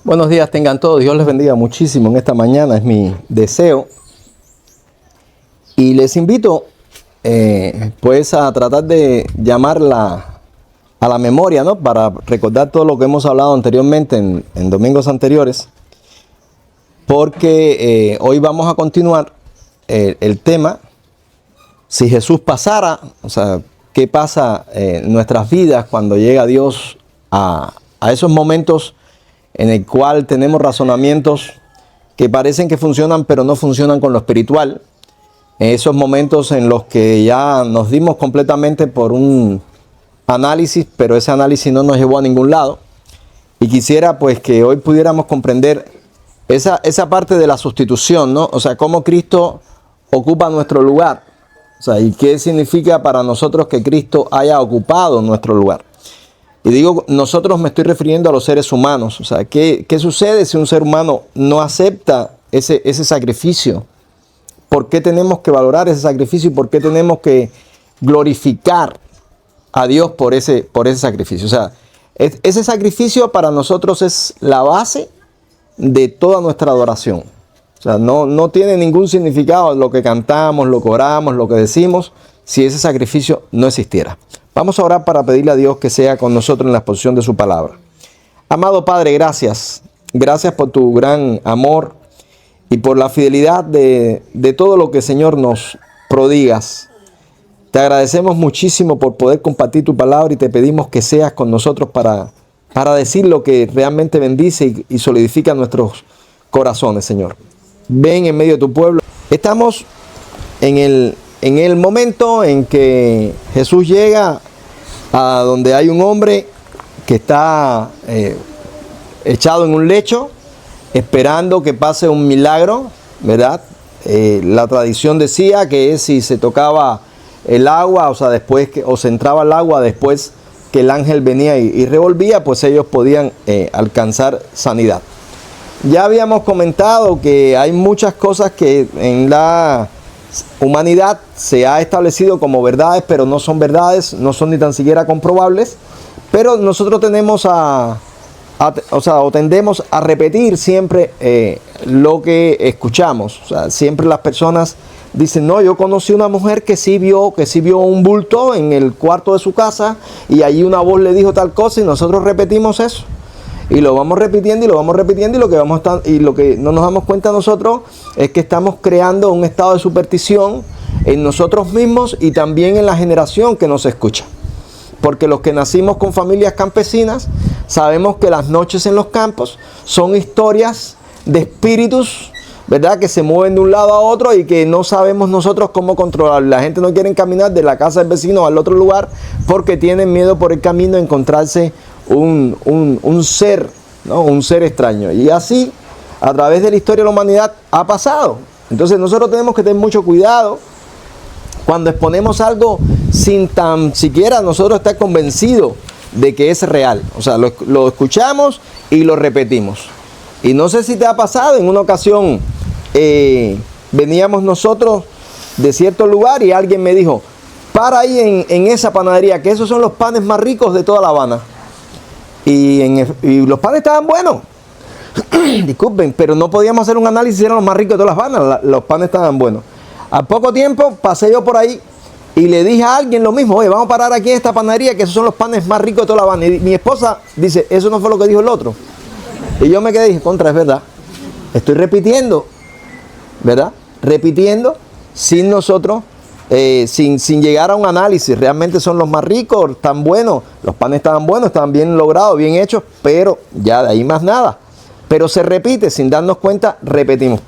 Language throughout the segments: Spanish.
Buenos días tengan todos, Dios les bendiga muchísimo en esta mañana, es mi deseo. Y les invito pues a tratar de llamarla a la memoria, ¿no? Para recordar todo lo que hemos hablado anteriormente en domingos anteriores. Porque hoy vamos a continuar el tema, si Jesús pasara, o sea, qué pasa en nuestras vidas cuando llega Dios a esos momentos en el cual tenemos razonamientos que parecen que funcionan, pero no funcionan con lo espiritual. En esos momentos en los que ya nos dimos completamente por un análisis, pero ese análisis no nos llevó a ningún lado. Y quisiera pues que hoy pudiéramos comprender esa parte de la sustitución, ¿no? O sea, cómo Cristo ocupa nuestro lugar. O sea, y qué significa para nosotros que Cristo haya ocupado nuestro lugar. Y digo, nosotros me estoy refiriendo a los seres humanos. O sea, ¿qué sucede si un ser humano no acepta ese sacrificio? ¿Por qué tenemos que valorar ese sacrificio y por qué tenemos que glorificar a Dios por ese sacrificio? O sea, ese sacrificio para nosotros es la base de toda nuestra adoración. O sea, no tiene ningún significado lo que cantamos, lo que oramos, lo que decimos, si ese sacrificio no existiera. Vamos a orar para pedirle a Dios que sea con nosotros en la exposición de su palabra. Amado Padre, gracias. Gracias por tu gran amor y por la fidelidad de todo lo que, Señor, nos prodigas. Te agradecemos muchísimo por poder compartir tu palabra y te pedimos que seas con nosotros para decir lo que realmente bendice y solidifica nuestros corazones, Señor. Ven en medio de tu pueblo. Estamos en el momento en que Jesús llega a donde hay un hombre que está echado en un lecho, esperando que pase un milagro, ¿verdad? La tradición decía que si se tocaba el agua, o sea, o se entraba el agua después que el ángel venía y revolvía, pues ellos podían alcanzar sanidad. Ya habíamos comentado que hay muchas cosas que en la humanidad se ha establecido como verdades, pero no son verdades, no son ni tan siquiera comprobables, pero nosotros tenemos o tendemos a repetir siempre lo que escuchamos. O sea, siempre las personas dicen, no, yo conocí una mujer que sí vio un bulto en el cuarto de su casa y allí una voz le dijo tal cosa y nosotros repetimos eso. Y lo vamos repitiendo y lo vamos repitiendo y lo que no nos damos cuenta nosotros es que estamos creando un estado de superstición en nosotros mismos y también en la generación que nos escucha. Porque los que nacimos con familias campesinas sabemos que las noches en los campos son historias de espíritus, ¿verdad? Que se mueven de un lado a otro y que no sabemos nosotros cómo controlar. La gente no quiere caminar de la casa del vecino al otro lugar porque tienen miedo por el camino de encontrarse un ser, ¿no? Un ser extraño. Y así, a través de la historia de la humanidad, ha pasado. Entonces nosotros tenemos que tener mucho cuidado cuando exponemos algo sin tan siquiera nosotros estar convencidos de que es real. O sea, lo escuchamos y lo repetimos. Y no sé si te ha pasado, en una ocasión veníamos nosotros de cierto lugar y alguien me dijo, para ahí en esa panadería, que esos son los panes más ricos de toda La Habana. Y los panes estaban buenos. Disculpen, pero no podíamos hacer un análisis si eran los más ricos de todas Las Habanas. Los panes estaban buenos. Al poco tiempo pasé yo por ahí y le dije a alguien lo mismo, oye, vamos a parar aquí en esta panadería que esos son los panes más ricos de toda La Habana. Y mi esposa dice, eso no fue lo que dijo el otro. Y yo me quedé y dije, contra, es verdad. Estoy repitiendo, ¿verdad? Repitiendo sin nosotros, sin llegar a un análisis. Realmente son los más ricos, están buenos, los panes estaban buenos, estaban bien logrados, bien hechos, pero ya de ahí más nada. Pero se repite, sin darnos cuenta, repetimos.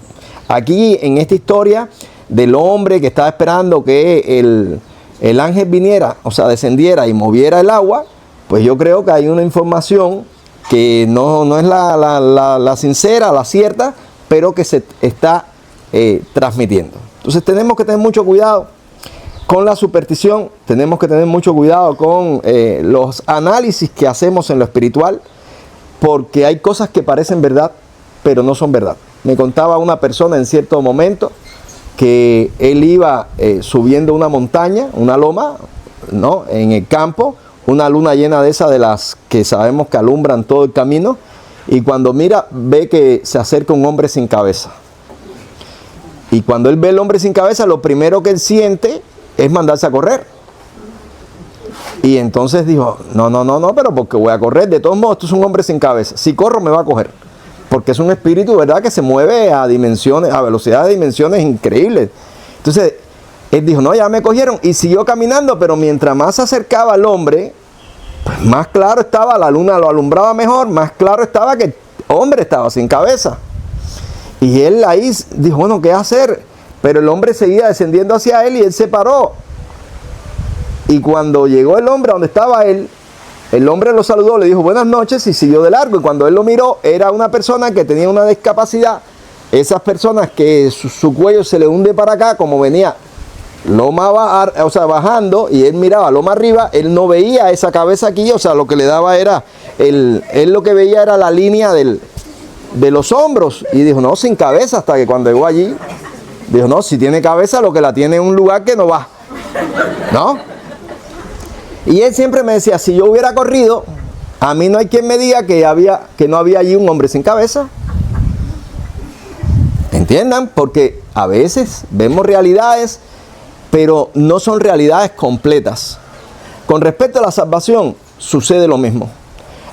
Aquí en esta historia del hombre que estaba esperando que el ángel viniera, o sea, descendiera y moviera el agua, pues yo creo que hay una información que no es la sincera, la cierta, pero que se está transmitiendo. Entonces tenemos que tener mucho cuidado con la superstición, tenemos que tener mucho cuidado con los análisis que hacemos en lo espiritual, porque hay cosas que parecen verdad, pero no son verdad. Me contaba una persona en cierto momento que él iba subiendo una montaña, una loma, ¿no? En el campo, una luna llena de esas de las que sabemos que alumbran todo el camino, Y cuando mira, ve que se acerca un hombre sin cabeza. Y cuando él ve al hombre sin cabeza, lo primero que él siente es mandarse a correr. Y entonces dijo, no, pero porque voy a correr. De todos modos, esto es un hombre sin cabeza. Si corro, me va a coger. Porque es un espíritu, ¿verdad?, que se mueve a dimensiones, a velocidad de dimensiones increíbles. Entonces, él dijo, no, ya me cogieron. Y siguió caminando, pero mientras más se acercaba al hombre, pues más claro estaba, la luna lo alumbraba mejor, más claro estaba que el hombre estaba sin cabeza. Y él ahí dijo, bueno, ¿qué hacer? Pero el hombre seguía descendiendo hacia él y él se paró. Y cuando llegó el hombre a donde estaba él, el hombre lo saludó, le dijo buenas noches y siguió de largo. Y cuando él lo miró, era una persona que tenía una discapacidad. Esas personas que su cuello se le hunde para acá, como venía loma bajando, y él miraba loma arriba, él no veía esa cabeza aquí, o sea, lo que le daba era, él lo que veía era la línea de los hombros. Y dijo, no, sin cabeza, hasta que cuando llegó allí, dijo, no, si tiene cabeza, lo que la tiene en un lugar que no va, ¿no? Y él siempre me decía, si yo hubiera corrido, a mí no hay quien me diga que no había allí un hombre sin cabeza. ¿Entiendan? Porque a veces vemos realidades, pero no son realidades completas. Con respecto a la salvación, sucede lo mismo.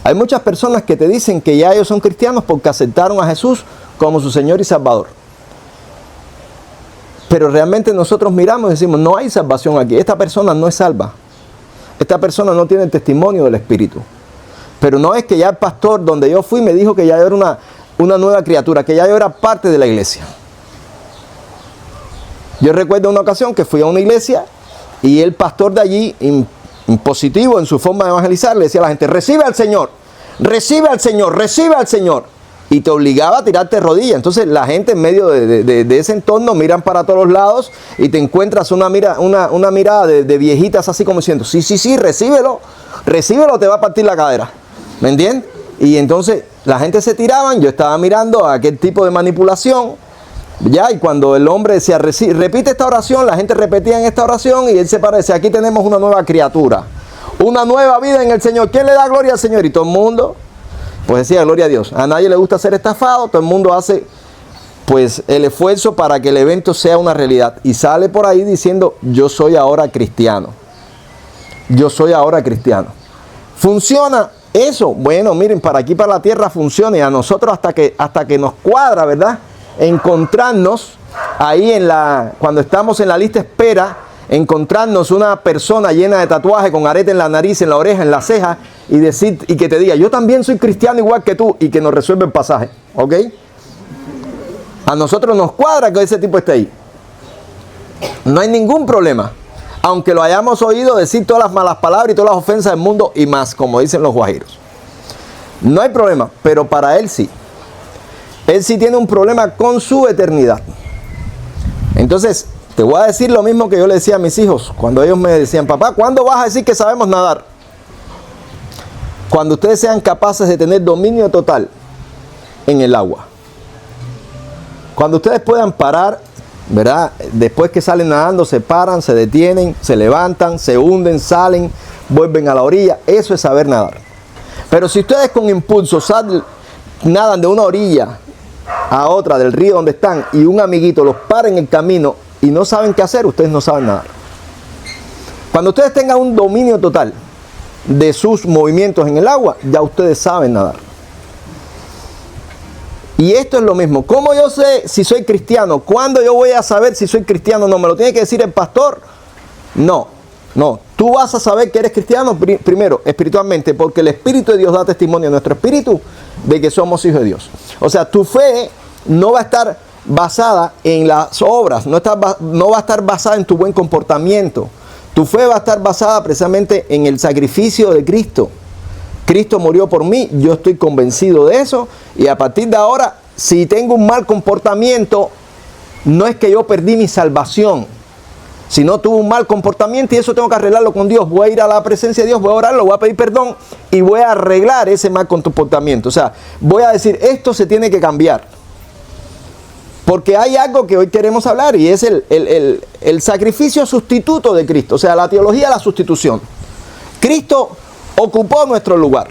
Hay muchas personas que te dicen que ya ellos son cristianos porque aceptaron a Jesús como su Señor y Salvador. Pero realmente nosotros miramos y decimos, no hay salvación aquí. Esta persona no es salva. Esta persona no tiene el testimonio del Espíritu. Pero no es que ya el pastor donde yo fui me dijo que ya yo era una nueva criatura, que ya yo era parte de la iglesia. Yo recuerdo una ocasión que fui a una iglesia y el pastor de allí, impositivo en su forma de evangelizar, le decía a la gente, recibe al Señor, recibe al Señor, recibe al Señor. Y te obligaba a tirarte de rodillas. Entonces la gente en medio de ese entorno miran para todos lados y te encuentras una mirada de viejitas así como diciendo, sí, recíbelo, te va a partir la cadera. ¿Me entiendes? Y entonces la gente se tiraban, yo estaba mirando a aquel tipo de manipulación, ya, y cuando el hombre decía, repite esta oración, la gente repetía en esta oración y él se parece, aquí tenemos una nueva criatura, una nueva vida en el Señor. ¿Quién le da gloria al Señor? Y todo el mundo, pues decía, gloria a Dios. A nadie le gusta ser estafado, todo el mundo hace, pues, el esfuerzo para que el evento sea una realidad. Y sale por ahí diciendo, yo soy ahora cristiano. Yo soy ahora cristiano. ¿Funciona eso? Bueno, miren, para aquí, para la tierra funciona, y a nosotros hasta que nos cuadra, ¿verdad?, encontrarnos ahí cuando estamos en la lista de espera, encontrarnos una persona llena de tatuajes, con arete en la nariz, en la oreja, en la ceja, y que te diga, yo también soy cristiano igual que tú, y que nos resuelve el pasaje, ¿ok? A nosotros nos cuadra que ese tipo esté ahí. No hay ningún problema, aunque lo hayamos oído decir todas las malas palabras y todas las ofensas del mundo y más, como dicen los guajiros. No hay problema, pero para él sí. Él sí tiene un problema con su eternidad. Entonces, te voy a decir lo mismo que yo le decía a mis hijos cuando ellos me decían, papá, ¿cuándo vas a decir que sabemos nadar? Cuando ustedes sean capaces de tener dominio total en el agua. Cuando ustedes puedan parar, ¿verdad? Después que salen nadando, se paran, se detienen, se levantan, se hunden, salen, vuelven a la orilla. Eso es saber nadar. Pero si ustedes con impulso nadan de una orilla a otra del río donde están y un amiguito los para en el camino y no saben qué hacer, ustedes no saben nadar. Cuando ustedes tengan un dominio total de sus movimientos en el agua, ya ustedes saben nadar. Y esto es lo mismo. ¿Cómo yo sé si soy cristiano? ¿Cuándo yo voy a saber si soy cristiano? No, ¿me lo tiene que decir el pastor? No. Tú vas a saber que eres cristiano primero, espiritualmente, porque el Espíritu de Dios da testimonio a nuestro espíritu de que somos hijos de Dios. O sea, tu fe no va a estar basada en las obras, no va a estar basada en tu buen comportamiento. Tu fe va a estar basada precisamente en el sacrificio de Cristo. Cristo murió por mí, yo estoy convencido de eso, y a partir de ahora, si tengo un mal comportamiento, no es que yo perdí mi salvación, sino tuve un mal comportamiento y eso tengo que arreglarlo con Dios. Voy a ir a la presencia de Dios, voy a orarlo, voy a pedir perdón y voy a arreglar ese mal comportamiento. O sea, voy a decir, esto se tiene que cambiar. Porque hay algo que hoy queremos hablar y es el sacrificio sustituto de Cristo. O sea, la teología de la sustitución. Cristo ocupó nuestro lugar.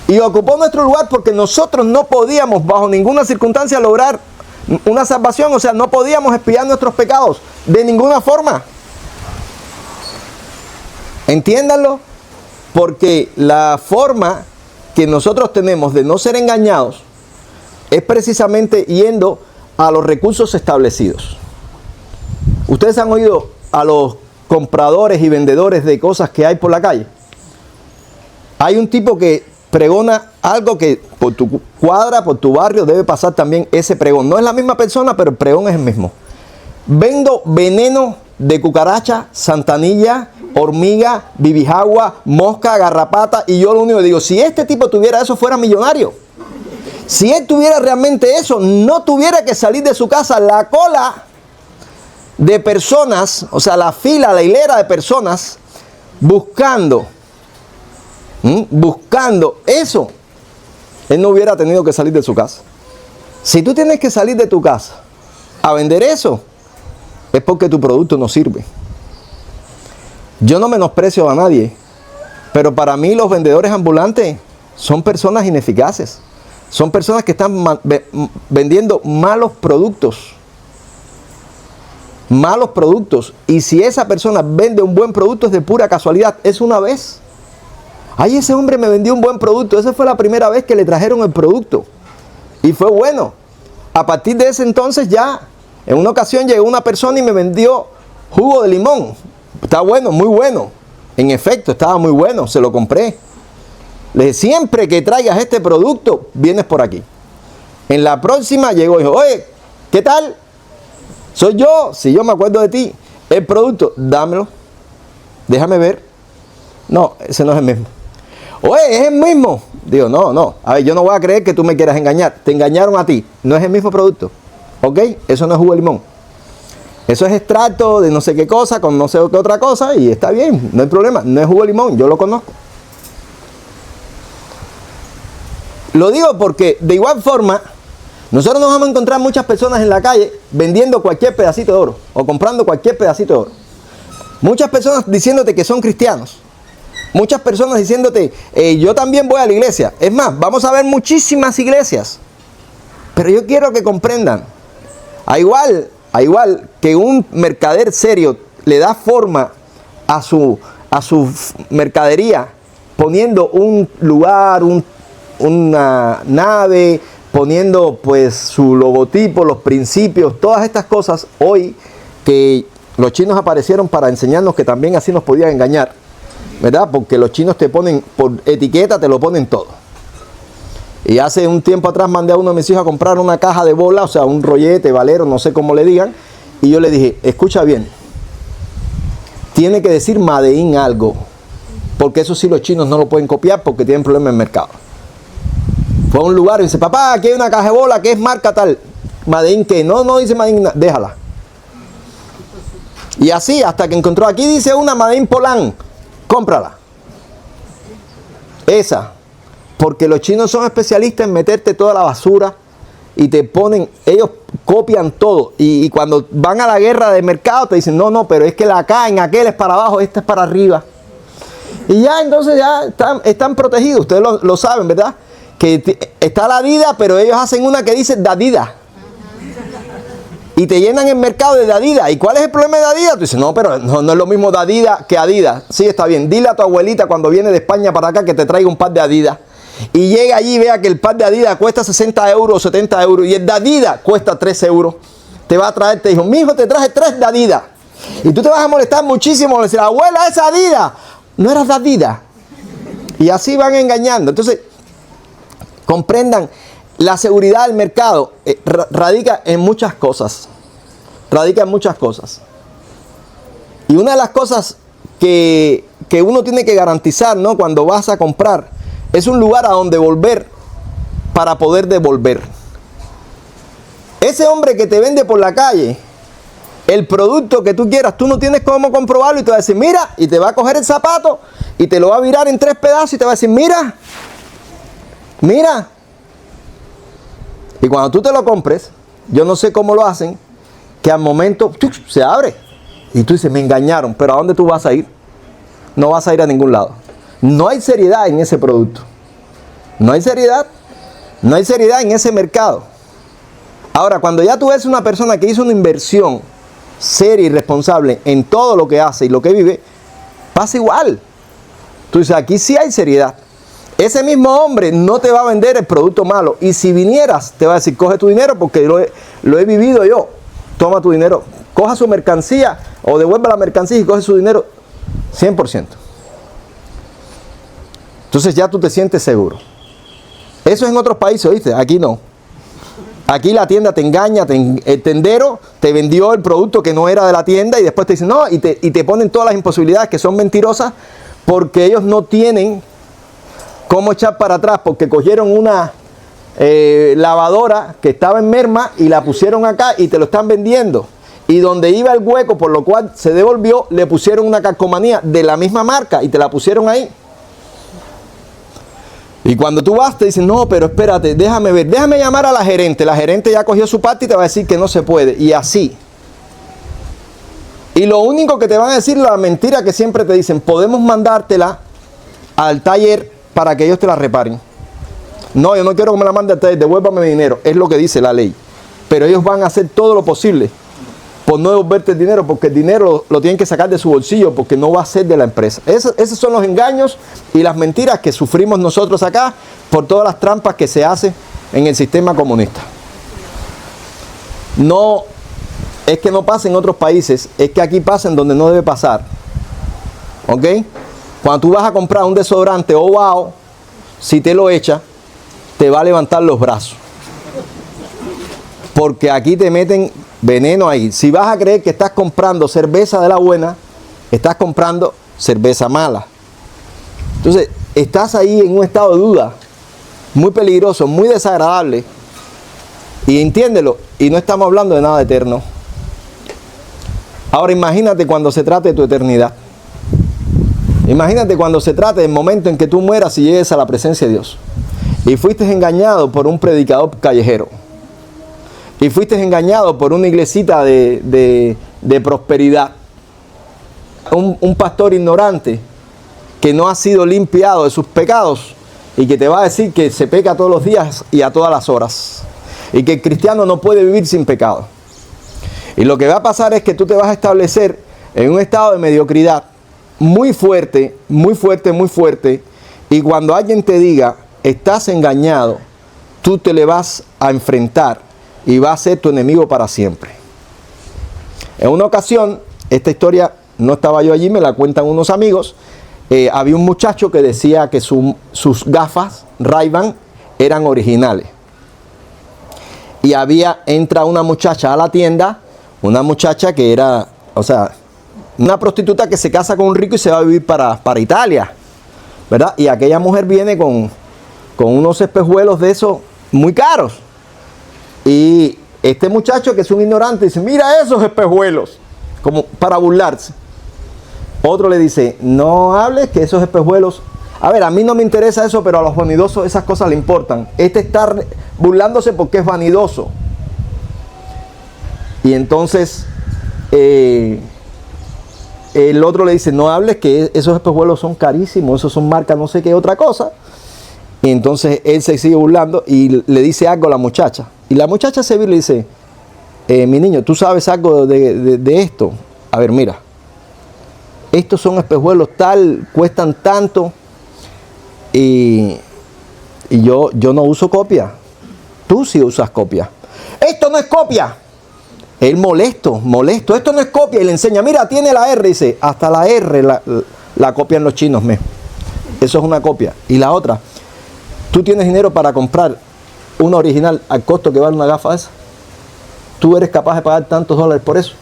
Y ocupó nuestro lugar porque nosotros no podíamos bajo ninguna circunstancia lograr una salvación. O sea, no podíamos expiar nuestros pecados de ninguna forma. Entiéndanlo, porque la forma que nosotros tenemos de no ser engañados es precisamente yendo a los recursos establecidos. Ustedes han oído a los compradores y vendedores de cosas que hay por la calle. Hay un tipo que pregona algo que por tu cuadra, por tu barrio debe pasar también ese pregón. No es la misma persona, pero el pregón es el mismo. Vendo veneno de cucaracha, santanilla, hormiga, bibijagua, mosca, garrapata, y yo lo único que digo, si este tipo tuviera eso, fuera millonario. Si él tuviera realmente eso, no tuviera que salir de su casa. La cola de personas, o sea, la fila, la hilera de personas buscando eso, él no hubiera tenido que salir de su casa. Si tú tienes que salir de tu casa a vender eso, es porque tu producto no sirve. Yo no menosprecio a nadie, pero para mí los vendedores ambulantes son personas ineficaces. Son personas que están vendiendo malos productos. Malos productos. Y si esa persona vende un buen producto es de pura casualidad. Es una vez. Ay, ese hombre me vendió un buen producto. Esa fue la primera vez que le trajeron el producto. Y fue bueno. A partir de ese entonces ya, en una ocasión llegó una persona y me vendió jugo de limón. Está bueno, muy bueno. En efecto, estaba muy bueno. Se lo compré. Le dije, siempre que traigas este producto, vienes por aquí. En la próxima llegó y dijo, oye, ¿qué tal? Soy yo, si yo me acuerdo de ti. El producto, dámelo. Déjame ver. No, ese no es el mismo. Oye, es el mismo. Digo, no. A ver, yo no voy a creer que tú me quieras engañar. Te engañaron a ti. No es el mismo producto. ¿Ok? Eso no es jugo de limón. Eso es extracto de no sé qué cosa con no sé qué otra cosa y está bien. No hay problema. No es jugo de limón. Yo lo conozco. Lo digo porque de igual forma nosotros nos vamos a encontrar muchas personas en la calle vendiendo cualquier pedacito de oro o comprando cualquier pedacito de oro. Muchas personas diciéndote que son cristianos. Muchas personas diciéndote, yo también voy a la iglesia. Es más, vamos a ver muchísimas iglesias. Pero yo quiero que comprendan. A igual que un mercader serio le da forma a su mercadería poniendo un lugar, una nave, poniendo pues su logotipo, los principios, todas estas cosas. Hoy que los chinos aparecieron para enseñarnos que también así nos podían engañar, ¿verdad? Porque los chinos te ponen por etiqueta, te lo ponen todo. Y hace un tiempo atrás mandé a uno de mis hijos a comprar una caja de bola, o sea, un rollete, valero, no sé cómo le digan, y yo le dije, escucha bien, tiene que decir Made in algo, porque eso sí los chinos no lo pueden copiar porque tienen problemas en el mercado. Fue a un lugar y dice, papá, aquí hay una caja de bola que es marca tal. Made in que no dice Made in, déjala. Y así hasta que encontró, aquí dice una Made in Polán, cómprala. Esa. Porque los chinos son especialistas en meterte toda la basura y te ponen, ellos copian todo. Y cuando van a la guerra de mercado te dicen, no, pero es que la acá en aquel es para abajo, esta es para arriba. Y ya entonces ya están protegidos, ustedes lo saben, ¿verdad? Que está la Adidas, pero ellos hacen una que dice Adidas. Y te llenan el mercado de Adidas. ¿Y cuál es el problema de Adidas? Tú dices, no, pero no es lo mismo de Adidas que Adidas. Sí, está bien. Dile a tu abuelita cuando viene de España para acá que te traiga un par de Adidas. Y llega allí y vea que el par de Adidas cuesta 60 euros o 70 euros. Y el de Adidas cuesta 3 euros. Te va a traer, te dijo, mijo, te traje 3 de Adidas. Y tú te vas a molestar muchísimo. Le decir, abuela, esa Adidas. No eras de Adidas. Y así van engañando. Entonces, comprendan, la seguridad del mercado radica en muchas cosas. Radica en muchas cosas. Y una de las cosas que uno tiene que garantizar, ¿no?, cuando vas a comprar, es un lugar a donde volver para poder devolver. Ese hombre que te vende por la calle el producto que tú quieras, tú no tienes cómo comprobarlo y te va a decir, mira, y te va a coger el zapato y te lo va a virar en 3 pedazos y te va a decir, mira. Y cuando tú te lo compres, yo no sé cómo lo hacen, que al momento se abre. Y tú dices, me engañaron, pero ¿a dónde tú vas a ir? No vas a ir a ningún lado. No hay seriedad en ese producto. No hay seriedad. No hay seriedad en ese mercado. Ahora, cuando ya tú ves una persona que hizo una inversión seria y responsable en todo lo que hace y lo que vive, pasa igual. Tú dices, aquí sí hay seriedad. Ese mismo hombre no te va a vender el producto malo. Y si vinieras, te va a decir, coge tu dinero porque lo he vivido yo. Toma tu dinero, coja su mercancía o devuelva la mercancía y coge su dinero 100%. Entonces ya tú te sientes seguro. Eso es en otros países, ¿oíste? Aquí no. Aquí la tienda te engaña, el tendero te vendió el producto que no era de la tienda y después te dicen no, y te ponen todas las imposibilidades que son mentirosas porque ellos no tienen cómo echar para atrás porque cogieron una lavadora que estaba en merma y la pusieron acá y te lo están vendiendo. Y donde iba el hueco, por lo cual se devolvió, le pusieron una calcomanía de la misma marca y te la pusieron ahí. Y cuando tú vas te dicen, no, pero espérate, déjame ver, déjame llamar a la gerente. La gerente ya cogió su parte y te va a decir que no se puede. Y así. Y lo único que te van a decir, la mentira que siempre te dicen, podemos mandártela al taller para que ellos te la reparen. No, yo no quiero que me la mande al taller, devuélvame mi dinero. Es lo que dice la ley. Pero ellos van a hacer todo lo posible por no devolverte el dinero, porque el dinero lo tienen que sacar de su bolsillo, porque no va a ser de la empresa. Esos son los engaños y las mentiras que sufrimos nosotros acá por todas las trampas que se hacen en el sistema comunista. No es que no pase en otros países, es que aquí pasa en donde no debe pasar. ¿Ok? Cuando tú vas a comprar un desodorante o wow, si te lo echa, te va a levantar los brazos. Porque aquí te meten veneno ahí. Si vas a creer que estás comprando cerveza de la buena, estás comprando cerveza mala. Entonces, estás ahí en un estado de duda, muy peligroso, muy desagradable. Y entiéndelo, y no estamos hablando de nada eterno. Ahora imagínate cuando se trate de tu eternidad. Imagínate cuando se trate del momento en que tú mueras y llegues a la presencia de Dios. Y fuiste engañado por un predicador callejero. Y fuiste engañado por una iglesita de prosperidad. Un pastor ignorante que no ha sido limpiado de sus pecados y que te va a decir que se peca todos los días y a todas las horas. Y que el cristiano no puede vivir sin pecado. Y lo que va a pasar es que tú te vas a establecer en un estado de mediocridad muy fuerte, muy fuerte, muy fuerte. Y cuando alguien te diga, estás engañado, tú te le vas a enfrentar y va a ser tu enemigo para siempre. En una ocasión, esta historia no estaba yo allí, me la cuentan unos amigos. Había un muchacho que decía que sus gafas Ray-Ban eran originales. Y entra una muchacha a la tienda, una muchacha que era, o sea, una prostituta que se casa con un rico y se va a vivir para Italia, ¿verdad? Y aquella mujer viene con unos espejuelos de esos muy caros. Y este muchacho que es un ignorante dice, mira esos espejuelos, como para burlarse. Otro le dice, no hables que esos espejuelos, a ver, a mí no me interesa eso, pero a los vanidosos esas cosas le importan. Este está burlándose porque es vanidoso. Y entonces el otro le dice, no hables que esos espejuelos son carísimos, esos son marcas no sé qué otra cosa. Y entonces él se sigue burlando y le dice algo a la muchacha. Y la muchacha se ve y le dice, mi niño, ¿tú sabes algo de esto? A ver, mira, estos son espejuelos tal, cuestan tanto y yo no uso copia. Tú sí usas copia. Esto no es copia. Él molesto, esto no es copia. Y le enseña, mira, tiene la R. Y dice, hasta la R la copian los chinos, eso es una copia. Y la otra, ¿tú tienes dinero para comprar una original al costo que vale una gafa esa? ¿Tú eres capaz de pagar tantos dólares por eso?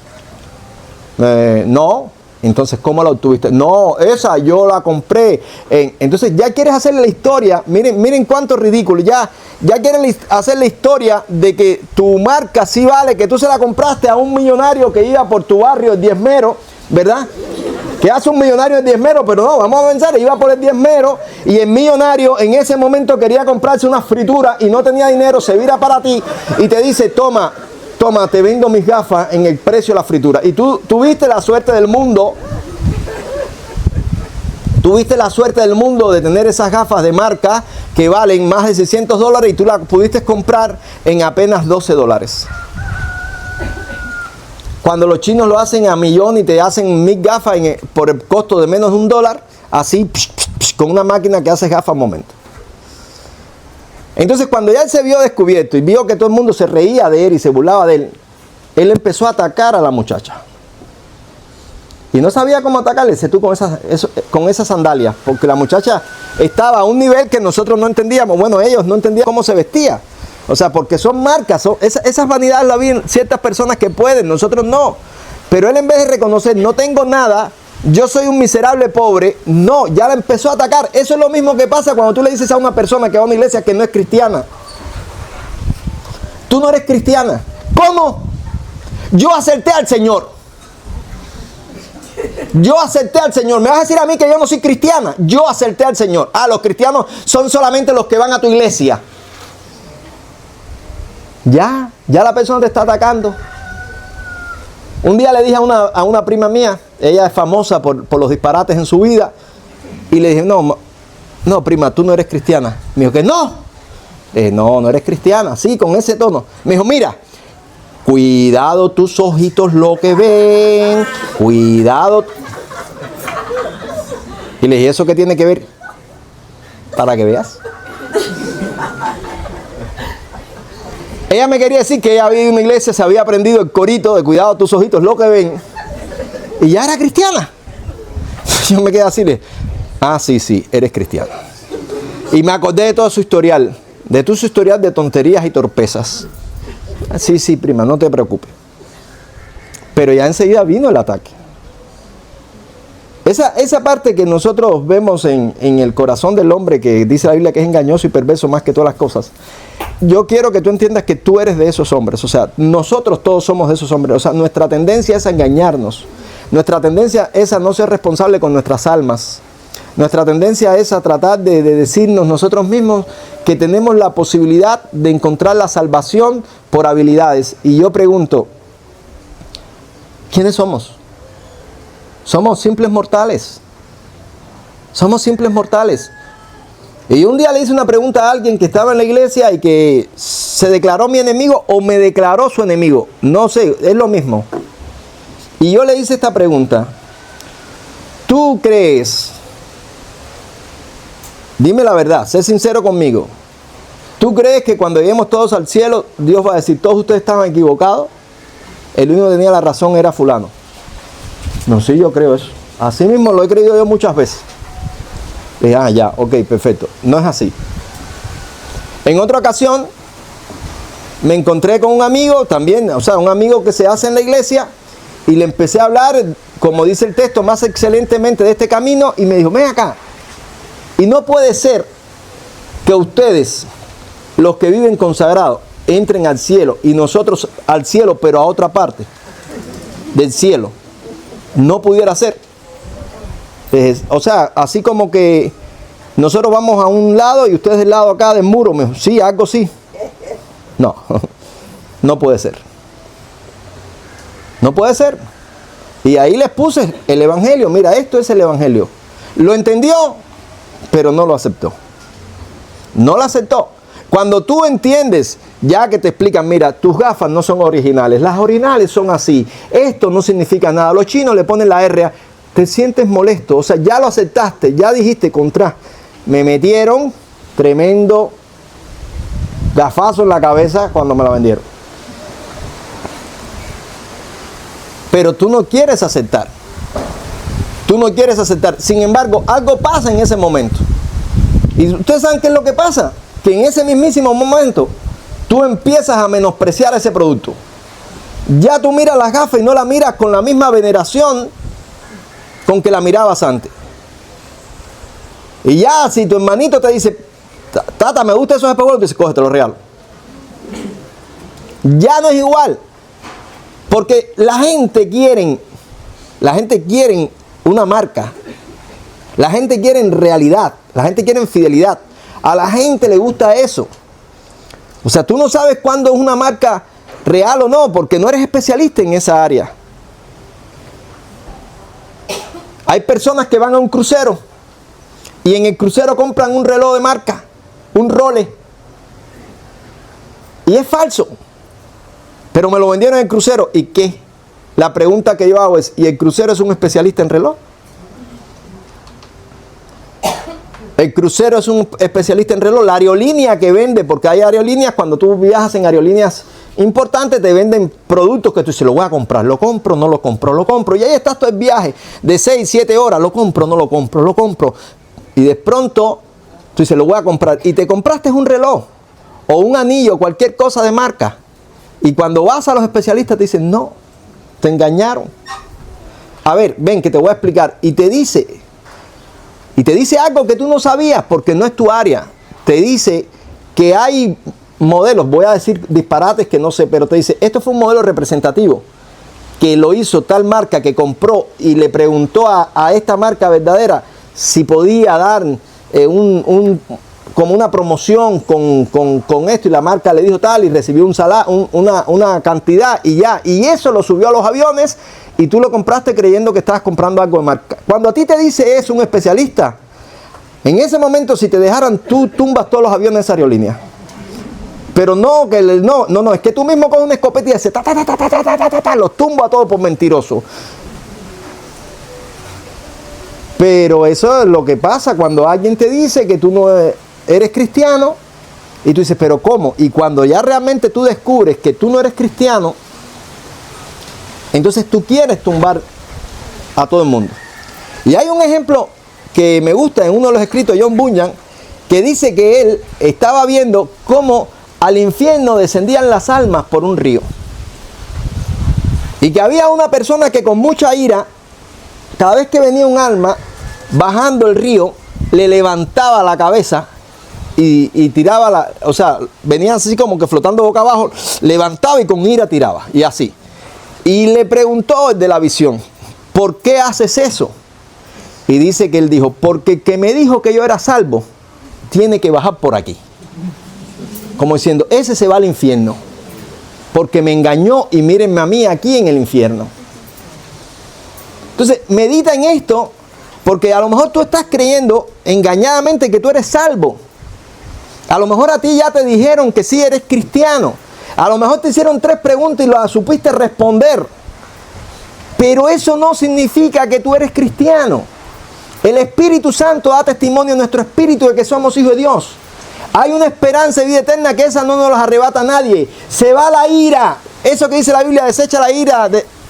No. Entonces, ¿cómo la obtuviste? No, esa yo la compré. Entonces, ya quieres hacerle la historia. Miren cuánto ridículo. Ya quieres hacer la historia de que tu marca sí vale, que tú se la compraste a un millonario que iba por tu barrio, el diezmero, ¿verdad? Que hace un millonario el diezmero, pero no, vamos a pensar, iba por el diezmero y el millonario en ese momento quería comprarse una fritura y no tenía dinero, se vira para ti y te dice, toma, te vendo mis gafas en el precio de la fritura. Y tú tuviste la suerte del mundo Tuviste la suerte del mundo de tener esas gafas de marca que valen más de $600 y tú las pudiste comprar en apenas $12. Cuando los chinos lo hacen a millón y te hacen 1000 gafas por el costo de menos de $1, así con una máquina que hace gafas al momento. Entonces cuando ya él se vio descubierto y vio que todo el mundo se reía de él y se burlaba de él, él empezó a atacar a la muchacha. Y no sabía cómo atacarle, dice tú con esas sandalias, porque la muchacha estaba a un nivel que nosotros no entendíamos. Bueno, ellos no entendían cómo se vestía. O sea, porque son marcas, esas vanidades las ven ciertas personas que pueden, nosotros no. Pero él en vez de reconocer, no tengo nada, yo soy un miserable pobre, no, ya la empezó a atacar. Eso es lo mismo que pasa cuando tú le dices a una persona que va a una iglesia que no es cristiana. Tú no eres cristiana. ¿Cómo? Yo acepté al Señor. Yo acepté al Señor. ¿Me vas a decir a mí que yo no soy cristiana? Yo acepté al Señor. Ah, los cristianos son solamente los que van a tu iglesia. Ya la persona te está atacando. Un día le dije a una prima mía, ella es famosa por los disparates en su vida, y le dije, no prima, tú no eres cristiana. Me dijo que no. Le dije, no eres cristiana, sí, con ese tono. Me dijo, mira, cuidado tus ojitos lo que ven, cuidado. Y le dije, ¿eso qué tiene que ver? Para que veas. Ella me quería decir que ella había ido a una iglesia, se había aprendido el corito de cuidado tus ojitos lo que ven, y ya era cristiana. Yo me quedé así, sí, eres cristiana. Y me acordé de todo su historial, de tonterías y torpezas. Sí, prima, no te preocupes. Pero ya enseguida vino el ataque. Esa parte que nosotros vemos en el corazón del hombre, que dice la Biblia que es engañoso y perverso más que todas las cosas. Yo quiero que tú entiendas que tú eres de esos hombres. O sea, nosotros todos somos de esos hombres. O sea, nuestra tendencia es a engañarnos. Nuestra tendencia es a no ser responsable con nuestras almas. Nuestra tendencia es a tratar de decirnos nosotros mismos que tenemos la posibilidad de encontrar la salvación por habilidades. Y yo pregunto, ¿quiénes somos? Somos simples mortales. Somos simples mortales. Y un día le hice una pregunta a alguien que estaba en la iglesia y que se declaró mi enemigo o me declaró su enemigo. No sé, es lo mismo. Y yo le hice esta pregunta. ¿Tú crees? Dime la verdad, sé sincero conmigo. ¿Tú crees que cuando lleguemos todos al cielo, Dios va a decir, todos ustedes estaban equivocados? El único que tenía la razón era fulano. No, sí, yo creo eso. Así mismo lo he creído yo muchas veces. Le dije, ya, ok, perfecto. No es así. En otra ocasión, me encontré con un amigo también, o sea, un amigo que se hace en la iglesia, y le empecé a hablar, como dice el texto, más excelentemente de este camino, y me dijo, ven acá. Y no puede ser que ustedes, los que viven consagrados, entren al cielo, y nosotros al cielo, pero a otra parte del cielo. No pudiera ser. O sea, así como que nosotros vamos a un lado y ustedes del lado acá del muro. Sí, algo sí. No, no puede ser. No puede ser. Y ahí les puse el evangelio. Mira, esto es el evangelio. Lo entendió, pero no lo aceptó. No lo aceptó. Cuando tú entiendes, ya que te explican, mira, tus gafas no son originales, las originales son así, esto no significa nada, los chinos le ponen la R, te sientes molesto, o sea, ya lo aceptaste, ya dijiste contra, me metieron tremendo gafazo en la cabeza cuando me la vendieron. Pero tú no quieres aceptar, sin embargo, algo pasa en ese momento. Y ustedes saben qué es lo que pasa, que en ese mismísimo momento tú empiezas a menospreciar ese producto. Ya tú miras las gafas y no las miras con la misma veneración con que la mirabas antes. Y ya si tu hermanito te dice, tata, me gustan esos espejuelos, te dice, cógete, los regalo. Ya no es igual. Porque la gente quiere una marca. La gente quiere realidad. La gente quiere fidelidad. A la gente le gusta eso. O sea, tú no sabes cuándo es una marca real o no, porque no eres especialista en esa área. Hay personas que van a un crucero Y en el crucero compran un reloj de marca, un Rolex. Y es falso. Pero me lo vendieron en el crucero. ¿Y qué? La pregunta que yo hago es, ¿y el crucero es un especialista en reloj? El crucero es un especialista en reloj. La aerolínea que vende, porque hay aerolíneas, cuando tú viajas en aerolíneas importantes, te venden productos que tú dices, lo voy a comprar, lo compro, no lo compro, lo compro. Y ahí estás todo el viaje de 6, 7 horas, lo compro, no lo compro, lo compro. Y de pronto, tú dices, lo voy a comprar. Y te compraste un reloj, o un anillo, cualquier cosa de marca. Y cuando vas a los especialistas te dicen, no, te engañaron. A ver, ven que te voy a explicar. Y te dice algo que tú no sabías porque no es tu área. Te dice que hay modelos, voy a decir disparates que no sé, pero te dice, esto fue un modelo representativo que lo hizo tal marca que compró y le preguntó a esta marca verdadera si podía dar como una promoción con esto, y la marca le dijo tal y recibió una cantidad y ya. Y eso lo subió a los aviones y tú lo compraste creyendo que estabas comprando algo de marca. Cuando a ti te dice eso un especialista, en ese momento si te dejaran, tú tumbas todos los aviones de esa aerolínea. Pero no, es que tú mismo con una escopeta y dices, los tumbo a todos por mentiroso. Pero eso es lo que pasa cuando alguien te dice que tú no eres cristiano y tú dices, pero ¿cómo? Y cuando ya realmente tú descubres que tú no eres cristiano, entonces tú quieres tumbar a todo el mundo. Y hay un ejemplo que me gusta en uno de los escritos de John Bunyan, que dice que él estaba viendo cómo al infierno descendían las almas por un río. Y que había una persona que con mucha ira, cada vez que venía un alma bajando el río, le levantaba la cabeza y tiraba venía así como que flotando boca abajo, levantaba y con ira tiraba, y así. Y le preguntó el de la visión, ¿por qué haces eso? Y dice que él dijo, porque el que me dijo que yo era salvo, tiene que bajar por aquí. Como diciendo, ese se va al infierno, porque me engañó y mírenme a mí aquí en el infierno. Entonces, medita en esto, porque a lo mejor tú estás creyendo engañadamente que tú eres salvo. A lo mejor a ti ya te dijeron que sí eres cristiano. A lo mejor te hicieron 3 preguntas y las supiste responder. Pero eso no significa que tú eres cristiano. El Espíritu Santo da testimonio a nuestro espíritu de que somos hijos de Dios. Hay una esperanza de vida eterna que esa no nos la arrebata nadie. Se va la ira. Eso que dice la Biblia, desecha la ira,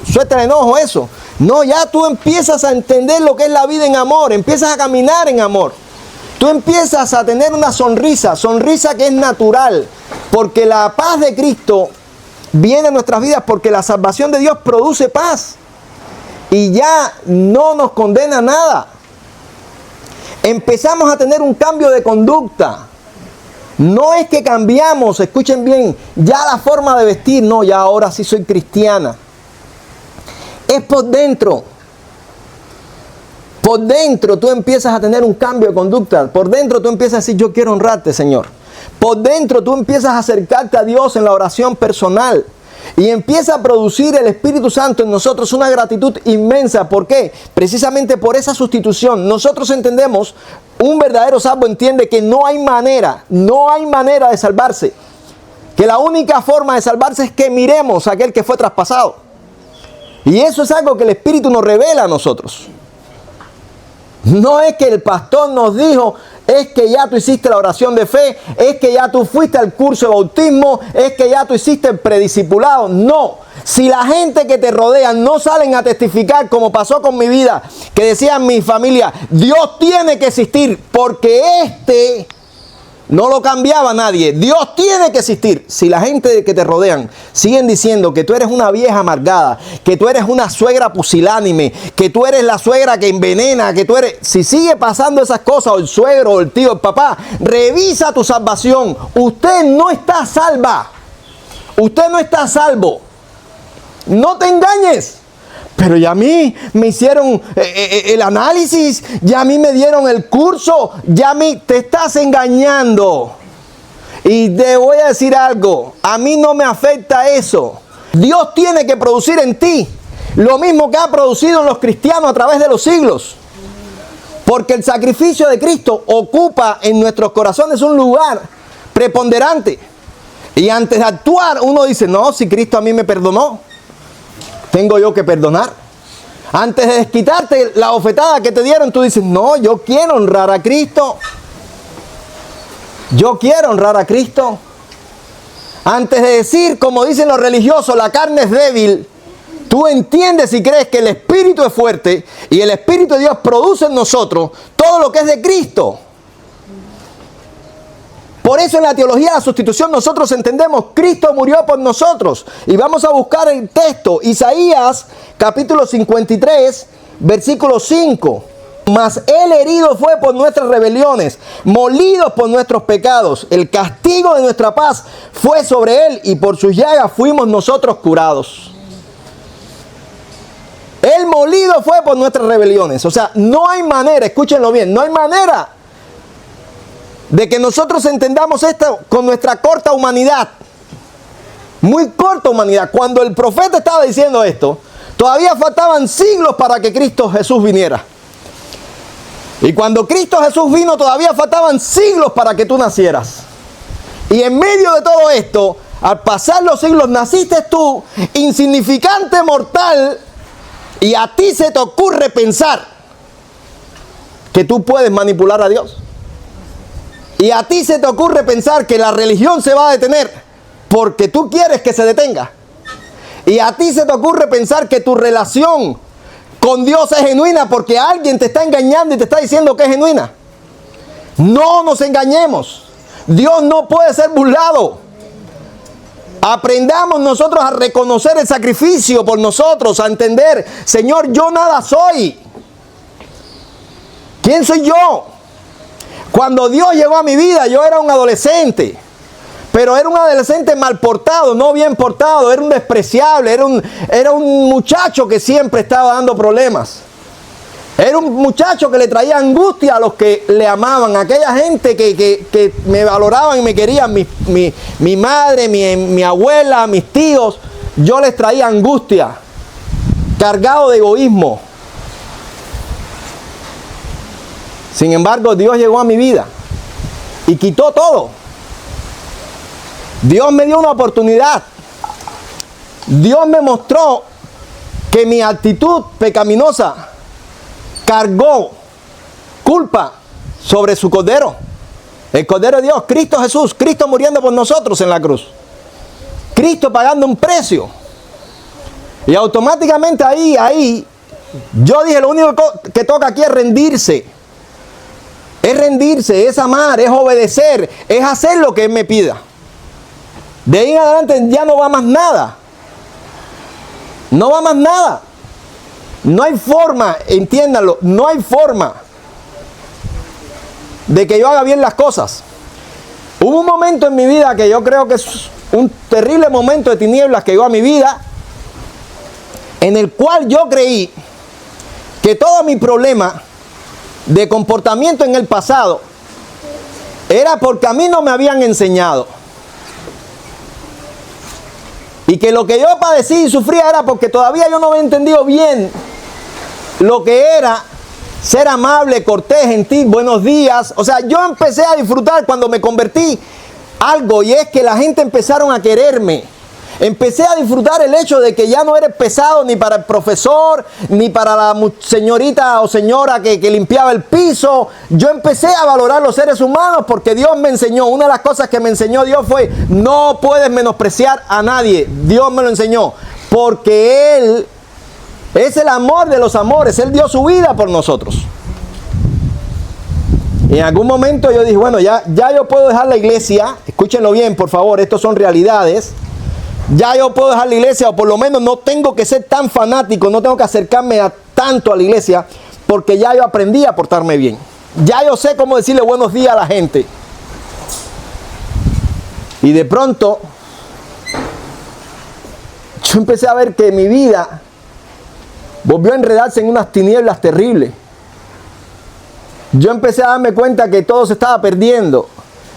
suelta el enojo, eso. No, ya tú empiezas a entender lo que es la vida en amor. Empiezas a caminar en amor. Tú empiezas a tener una sonrisa que es natural. Porque la paz de Cristo viene a nuestras vidas porque la salvación de Dios produce paz. Y ya no nos condena nada. Empezamos a tener un cambio de conducta. No es que cambiamos, escuchen bien, ya la forma de vestir, no, ya ahora sí soy cristiana. Es por dentro. Por dentro tú empiezas a tener un cambio de conducta. Por dentro tú empiezas a decir, yo quiero honrarte, Señor. Por dentro tú empiezas a acercarte a Dios en la oración personal. Y empieza a producir el Espíritu Santo en nosotros una gratitud inmensa. ¿Por qué? Precisamente por esa sustitución. Nosotros entendemos, un verdadero salvo entiende que no hay manera de salvarse. Que la única forma de salvarse es que miremos a aquel que fue traspasado. Y eso es algo que el Espíritu nos revela a nosotros. No es que el pastor nos dijo, es que ya tú hiciste la oración de fe, es que ya tú fuiste al curso de bautismo, es que ya tú hiciste el prediscipulado. No, si la gente que te rodea no salen a testificar como pasó con mi vida, que decían mi familia, Dios tiene que existir porque no lo cambiaba nadie. Dios tiene que existir. Si la gente que te rodean siguen diciendo que tú eres una vieja amargada, que tú eres una suegra pusilánime, que tú eres la suegra que envenena, que tú eres... Si sigue pasando esas cosas, o el suegro, o el tío, el papá, revisa tu salvación. Usted no está salva. Usted no está salvo. No te engañes. Pero ya a mí me hicieron el análisis, ya a mí me dieron el curso, ya a mí te estás engañando. Y te voy a decir algo, a mí no me afecta eso. Dios tiene que producir en ti lo mismo que ha producido en los cristianos a través de los siglos. Porque el sacrificio de Cristo ocupa en nuestros corazones un lugar preponderante. Y antes de actuar, uno dice, no, si Cristo a mí me perdonó, tengo yo que perdonar. Antes de desquitarte la bofetada que te dieron, tú dices, no, yo quiero honrar a Cristo. Yo quiero honrar a Cristo. Antes de decir, como dicen los religiosos, la carne es débil, tú entiendes y crees que el Espíritu es fuerte y el Espíritu de Dios produce en nosotros todo lo que es de Cristo. Por eso en la teología de la sustitución nosotros entendemos, Cristo murió por nosotros. Y vamos a buscar el texto, Isaías capítulo 53, versículo 5. Mas él herido fue por nuestras rebeliones, molido por nuestros pecados. El castigo de nuestra paz fue sobre él y por sus llagas fuimos nosotros curados. Él molido fue por nuestras rebeliones. O sea, no hay manera, escúchenlo bien, no hay manera de que nosotros entendamos esto con nuestra corta humanidad. Muy corta humanidad. Cuando el profeta estaba diciendo esto, todavía faltaban siglos para que Cristo Jesús viniera. Y cuando Cristo Jesús vino, todavía faltaban siglos para que tú nacieras. Y en medio de todo esto, al pasar los siglos, naciste tú, insignificante mortal, y a ti se te ocurre pensar que tú puedes manipular a Dios. Y a ti se te ocurre pensar que la religión se va a detener porque tú quieres que se detenga. Y a ti se te ocurre pensar que tu relación con Dios es genuina porque alguien te está engañando y te está diciendo que es genuina. No nos engañemos. Dios no puede ser burlado. Aprendamos nosotros a reconocer el sacrificio por nosotros, a entender, Señor, yo nada soy. ¿Quién soy yo? Cuando Dios llegó a mi vida, yo era un adolescente, pero era un adolescente mal portado, no bien portado, era un despreciable, era un muchacho que siempre estaba dando problemas. Era un muchacho que le traía angustia a los que le amaban, a aquella gente que me valoraban y me querían, mi madre, mi abuela, mis tíos, yo les traía angustia, cargado de egoísmo. Sin embargo, Dios llegó a mi vida y quitó todo. Dios me dio una oportunidad. Dios me mostró que mi actitud pecaminosa cargó culpa sobre su Cordero. El Cordero de Dios, Cristo Jesús, Cristo muriendo por nosotros en la cruz. Cristo pagando un precio. Y automáticamente ahí, yo dije, lo único que toca aquí es rendirse. Es rendirse, es amar, es obedecer, es hacer lo que Él me pida. De ahí en adelante ya no va más nada. No va más nada. No hay forma, entiéndanlo, no hay forma de que yo haga bien las cosas. Hubo un momento en mi vida que yo creo que es un terrible momento de tinieblas que llegó a mi vida, en el cual yo creí que todo mi problema de comportamiento en el pasado era porque a mí no me habían enseñado. Y que lo que yo padecí y sufría era porque todavía yo no había entendido bien lo que era ser amable, cortés, gentil, buenos días. O sea, yo empecé a disfrutar cuando me convertí algo, y es que la gente empezaron a quererme. Empecé a disfrutar el hecho de que ya no eres pesado ni para el profesor, ni para la señorita o señora que limpiaba el piso. Yo empecé a valorar los seres humanos porque Dios me enseñó. Una de las cosas que me enseñó Dios fue, no puedes menospreciar a nadie. Dios me lo enseñó. Porque Él es el amor de los amores. Él dio su vida por nosotros. Y en algún momento yo dije, bueno, ya yo puedo dejar la iglesia. Escúchenlo bien, por favor, estos son realidades. Ya yo puedo dejar la iglesia, o por lo menos no tengo que ser tan fanático, no tengo que acercarme tanto a la iglesia, porque ya yo aprendí a portarme bien. Ya yo sé cómo decirle buenos días a la gente. Y de pronto, yo empecé a ver que mi vida volvió a enredarse en unas tinieblas terribles. Yo empecé a darme cuenta que todo se estaba perdiendo.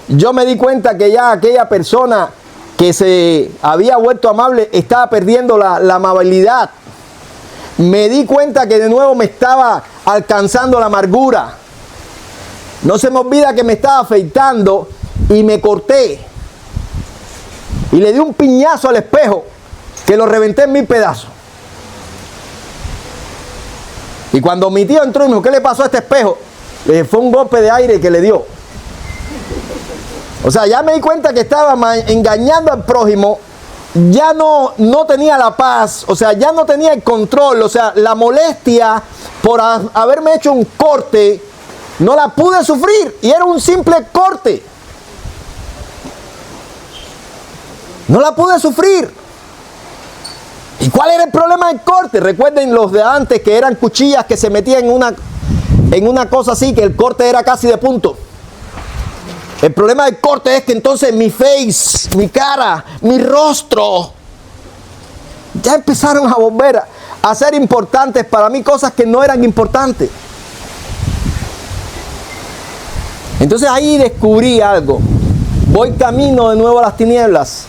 Yo me di cuenta que ya aquella persona que se había vuelto amable estaba perdiendo la amabilidad. me di cuenta que de nuevo me estaba alcanzando la amargura. No se me olvida que me estaba afeitando y me corté. Y le di un piñazo al espejo que lo reventé en 1000 pedazos. Y cuando mi tío entró y me dijo, ¿qué le pasó a este espejo? Le dije, fue un golpe de aire que le dio. O sea, ya me di cuenta que estaba engañando al prójimo. Ya no tenía la paz. O sea, ya no tenía el control. O sea, la molestia por haberme hecho un corte, no la pude sufrir. Y era un simple corte. No la pude sufrir. ¿Y cuál era el problema del corte? Recuerden los de antes que eran cuchillas que se metían en una cosa así, que el corte era casi de punto. El problema del corte es que entonces mi face, mi cara, mi rostro, ya empezaron a volver a ser importantes para mí, cosas que no eran importantes. Entonces ahí descubrí algo. Voy camino de nuevo a las tinieblas.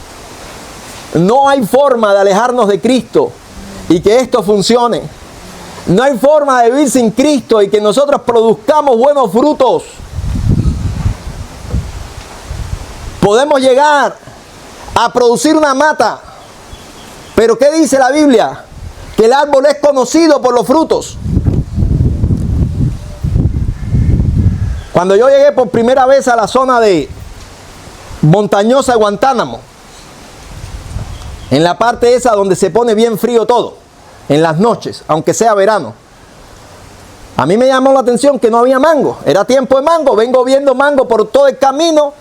No hay forma de alejarnos de Cristo y que esto funcione. No hay forma de vivir sin Cristo y que nosotros produzcamos buenos frutos. Podemos llegar a producir una mata, pero ¿qué dice la Biblia? Que el árbol es conocido por los frutos. Cuando yo llegué por primera vez a la zona de montañosa de Guantánamo, en la parte esa donde se pone bien frío todo, en las noches, aunque sea verano, a mí me llamó la atención que no había mango. Era tiempo de mango, vengo viendo mango por todo el camino.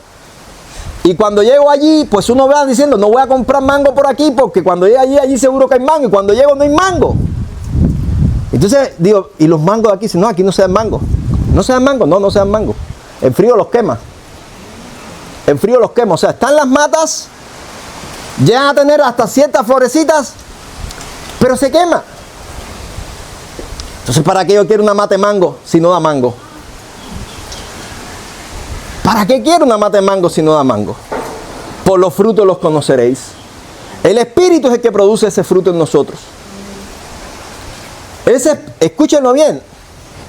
Y cuando llego allí, pues uno va diciendo, no voy a comprar mango por aquí, porque cuando llegue allí seguro que hay mango. Y cuando llego no hay mango. Entonces digo, ¿y los mangos de aquí? Dicen, no, aquí no se dan mango. ¿No se dan mango? No, no se dan mango. El frío los quema. El frío los quema. O sea, están las matas, llegan a tener hasta ciertas florecitas, pero se quema. Entonces, ¿para qué yo quiero una mata de mango si no da mango? ¿Para qué quiero una mata de mango si no da mango? Por los frutos los conoceréis. El Espíritu es el que produce ese fruto en nosotros. Escúchenlo bien.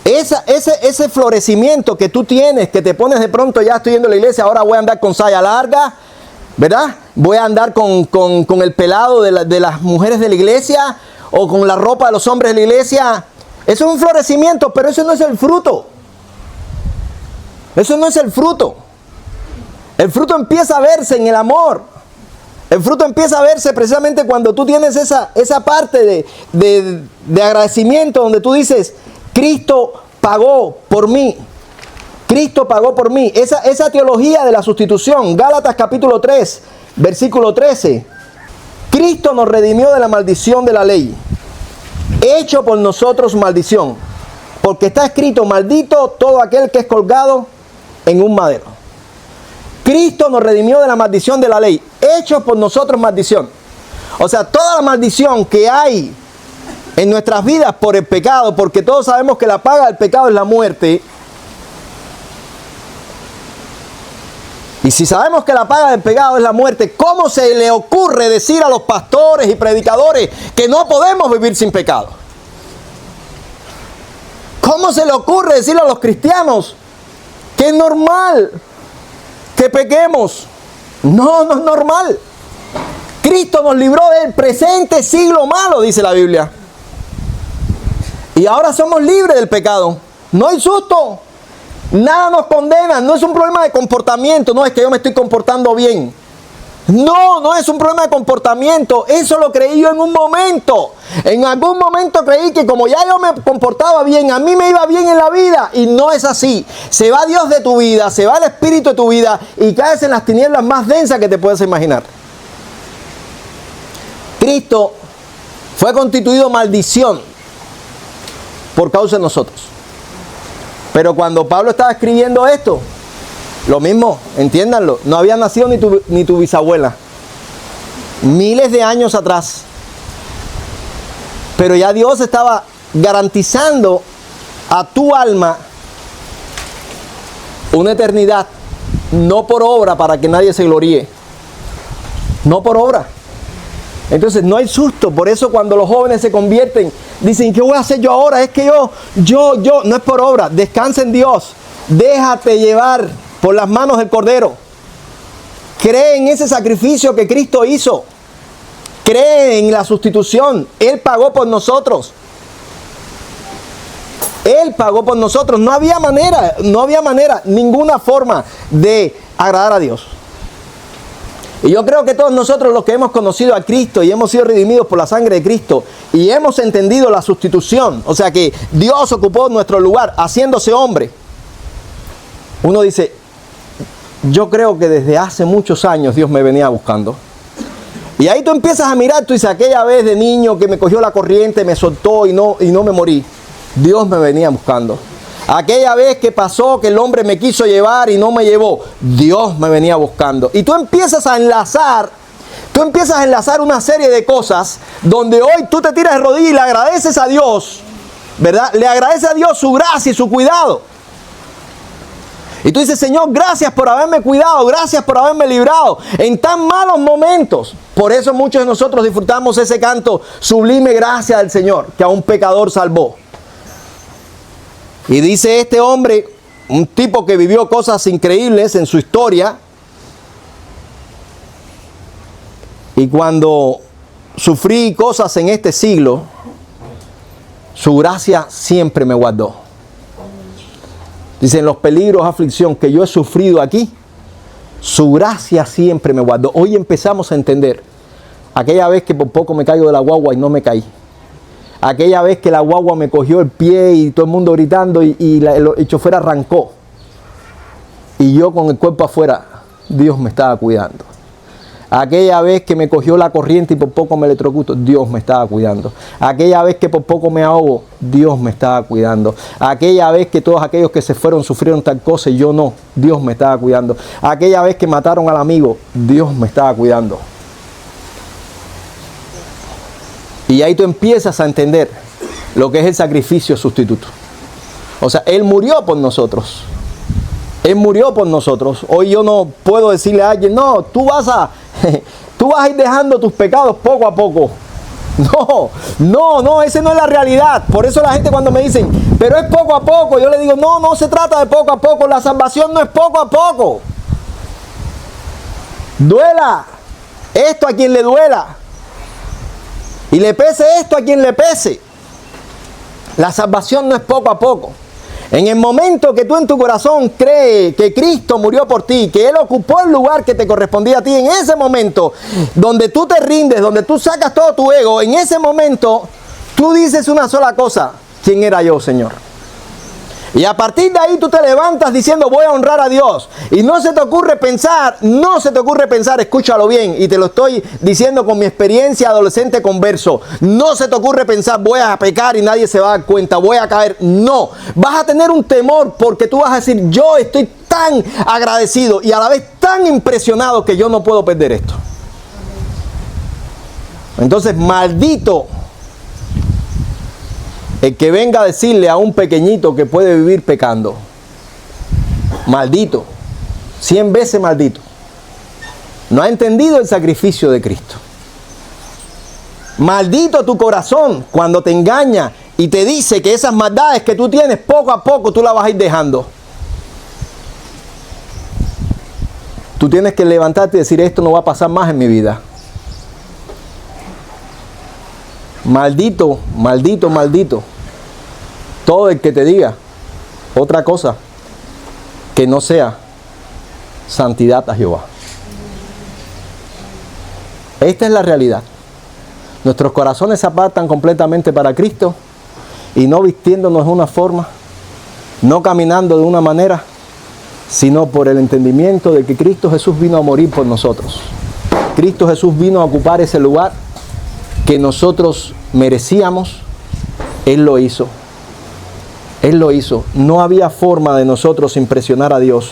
Ese florecimiento que tú tienes, que te pones de pronto, ya estoy yendo a la iglesia, ahora voy a andar con saya larga, ¿verdad? Voy a andar con el pelado de las mujeres de la iglesia, o con la ropa de los hombres de la iglesia. Eso es un florecimiento, pero eso no es el fruto. Eso no es el fruto. El fruto empieza a verse en el amor. El fruto empieza a verse precisamente cuando tú tienes esa parte de agradecimiento, donde tú dices, Cristo pagó por mí. Cristo pagó por mí. Esa teología de la sustitución. Gálatas capítulo 3, versículo 13. Cristo nos redimió de la maldición de la ley, hecho por nosotros maldición, porque está escrito, maldito todo aquel que es colgado en un madero. Cristo nos redimió de la maldición de la ley, hecho por nosotros maldición. O sea, toda la maldición que hay en nuestras vidas por el pecado, porque todos sabemos que la paga del pecado es la muerte. Y si sabemos que la paga del pecado es la muerte, ¿cómo se le ocurre decir a los pastores y predicadores que no podemos vivir sin pecado? ¿Cómo se le ocurre decirle a los cristianos que es normal que pequemos? No, no es normal. Cristo nos libró del presente siglo malo, dice la Biblia. Y ahora somos libres del pecado. No hay susto. Nada nos condena. No es un problema de comportamiento. No es que yo me estoy comportando bien. No, no es un problema de comportamiento. Eso lo creí yo en un momento. En algún momento creí que como ya yo me comportaba bien, a mí me iba bien en la vida. Y no es así. Se va Dios de tu vida, se va el Espíritu de tu vida y caes en las tinieblas más densas que te puedes imaginar. Cristo fue constituido maldición por causa de nosotros. Pero cuando Pablo estaba escribiendo esto, lo mismo, entiéndanlo, no había nacido ni tu bisabuela. Miles de años atrás. Pero ya Dios estaba garantizando a tu alma una eternidad, no por obra para que nadie se gloríe. No por obra. Entonces no hay susto. Por eso cuando los jóvenes se convierten, dicen, ¿qué voy a hacer yo ahora? Es que yo, no es por obra, descansa en Dios, déjate llevar por las manos del Cordero. Cree en ese sacrificio que Cristo hizo. Cree en la sustitución. Él pagó por nosotros. Él pagó por nosotros. No había manera, ninguna forma de agradar a Dios. Y yo creo que todos nosotros los que hemos conocido a Cristo y hemos sido redimidos por la sangre de Cristo y hemos entendido la sustitución, o sea que Dios ocupó nuestro lugar haciéndose hombre, uno dice, yo creo que desde hace muchos años Dios me venía buscando. Y ahí tú empiezas a mirar, tú dices, aquella vez de niño que me cogió la corriente, me soltó y no me morí. Dios me venía buscando. Aquella vez que pasó que el hombre me quiso llevar y no me llevó, Dios me venía buscando. Y tú empiezas a enlazar una serie de cosas donde hoy tú te tiras de rodillas y le agradeces a Dios, ¿verdad? Le agradeces a Dios su gracia y su cuidado. Y tú dices, Señor, gracias por haberme cuidado, gracias por haberme librado en tan malos momentos. Por eso muchos de nosotros disfrutamos ese canto, sublime gracia del Señor, que a un pecador salvó. Y dice este hombre, un tipo que vivió cosas increíbles en su historia, y cuando sufrí cosas en este siglo, su gracia siempre me guardó. Dicen los peligros, aflicción que yo he sufrido aquí, su gracia siempre me guardó. Hoy empezamos a entender, aquella vez que por poco me caigo de la guagua y no me caí. Aquella vez que la guagua me cogió el pie y todo el mundo gritando y el chofer arrancó. Y yo con el cuerpo afuera, Dios me estaba cuidando. Aquella vez que me cogió la corriente y por poco me electrocuto, Dios me estaba cuidando. Aquella vez que por poco me ahogo, Dios me estaba cuidando. Aquella vez que todos aquellos que se fueron sufrieron tal cosa y yo no, Dios me estaba cuidando. Aquella vez que mataron al amigo, Dios me estaba cuidando. Y ahí tú empiezas a entender lo que es el sacrificio sustituto. O sea, Él murió por nosotros. Él murió por nosotros. Hoy yo no puedo decirle a alguien, no, tú vas a ir dejando tus pecados poco a poco. No, esa no es la realidad. Por eso la gente cuando me dicen, pero es poco a poco, yo le digo, no se trata de poco a poco. La salvación no es poco a poco. Duela esto a quien le duela. Y le pese esto a quien le pese. La salvación no es poco a poco. En el momento que tú en tu corazón crees que Cristo murió por ti, que Él ocupó el lugar que te correspondía a ti, en ese momento donde tú te rindes, donde tú sacas todo tu ego, en ese momento tú dices una sola cosa: ¿quién era yo, Señor? Y a partir de ahí tú te levantas diciendo, voy a honrar a Dios. Y no se te ocurre pensar, escúchalo bien, y te lo estoy diciendo con mi experiencia adolescente converso. No se te ocurre pensar, voy a pecar y nadie se va a dar cuenta, voy a caer. No, vas a tener un temor porque tú vas a decir, yo estoy tan agradecido y a la vez tan impresionado que yo no puedo perder esto. Entonces, maldito el que venga a decirle a un pequeñito que puede vivir pecando. Maldito. 100 veces maldito. No ha entendido el sacrificio de Cristo. Maldito tu corazón cuando te engaña y te dice que esas maldades que tú tienes poco a poco tú las vas a ir dejando. Tú tienes que levantarte y decir, esto no va a pasar más en mi vida. Maldito, maldito, maldito. Todo el que te diga otra cosa que no sea santidad a Jehová. Esta es la realidad. Nuestros corazones se apartan completamente para Cristo y no vistiéndonos de una forma, no caminando de una manera, sino por el entendimiento de que Cristo Jesús vino a morir por nosotros. Cristo Jesús vino a ocupar ese lugar que nosotros merecíamos. Él lo hizo. Él lo hizo. No había forma de nosotros impresionar a Dios.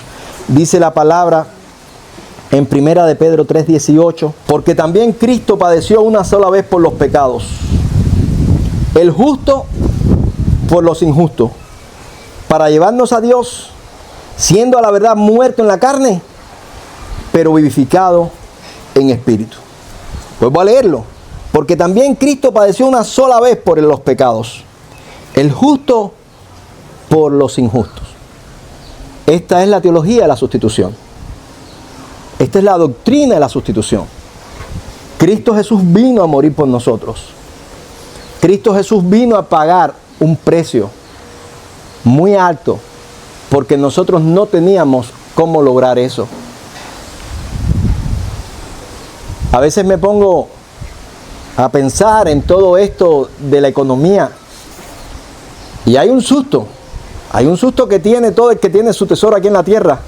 Dice la palabra en 1 de Pedro 3:18, porque también Cristo padeció una sola vez por los pecados, el justo por los injustos, para llevarnos a Dios, siendo a la verdad muerto en la carne, pero vivificado en espíritu. Vuelvo a leerlo. Porque también Cristo padeció una sola vez por los pecados, el justo por los injustos. Esta es la teología de la sustitución. Esta es la doctrina de la sustitución. Cristo Jesús vino a morir por nosotros. Cristo Jesús vino a pagar un precio muy alto porque nosotros no teníamos cómo lograr eso. A veces me pongo a pensar en todo esto de la economía y hay un susto que tiene todo el que tiene su tesoro aquí en la tierra,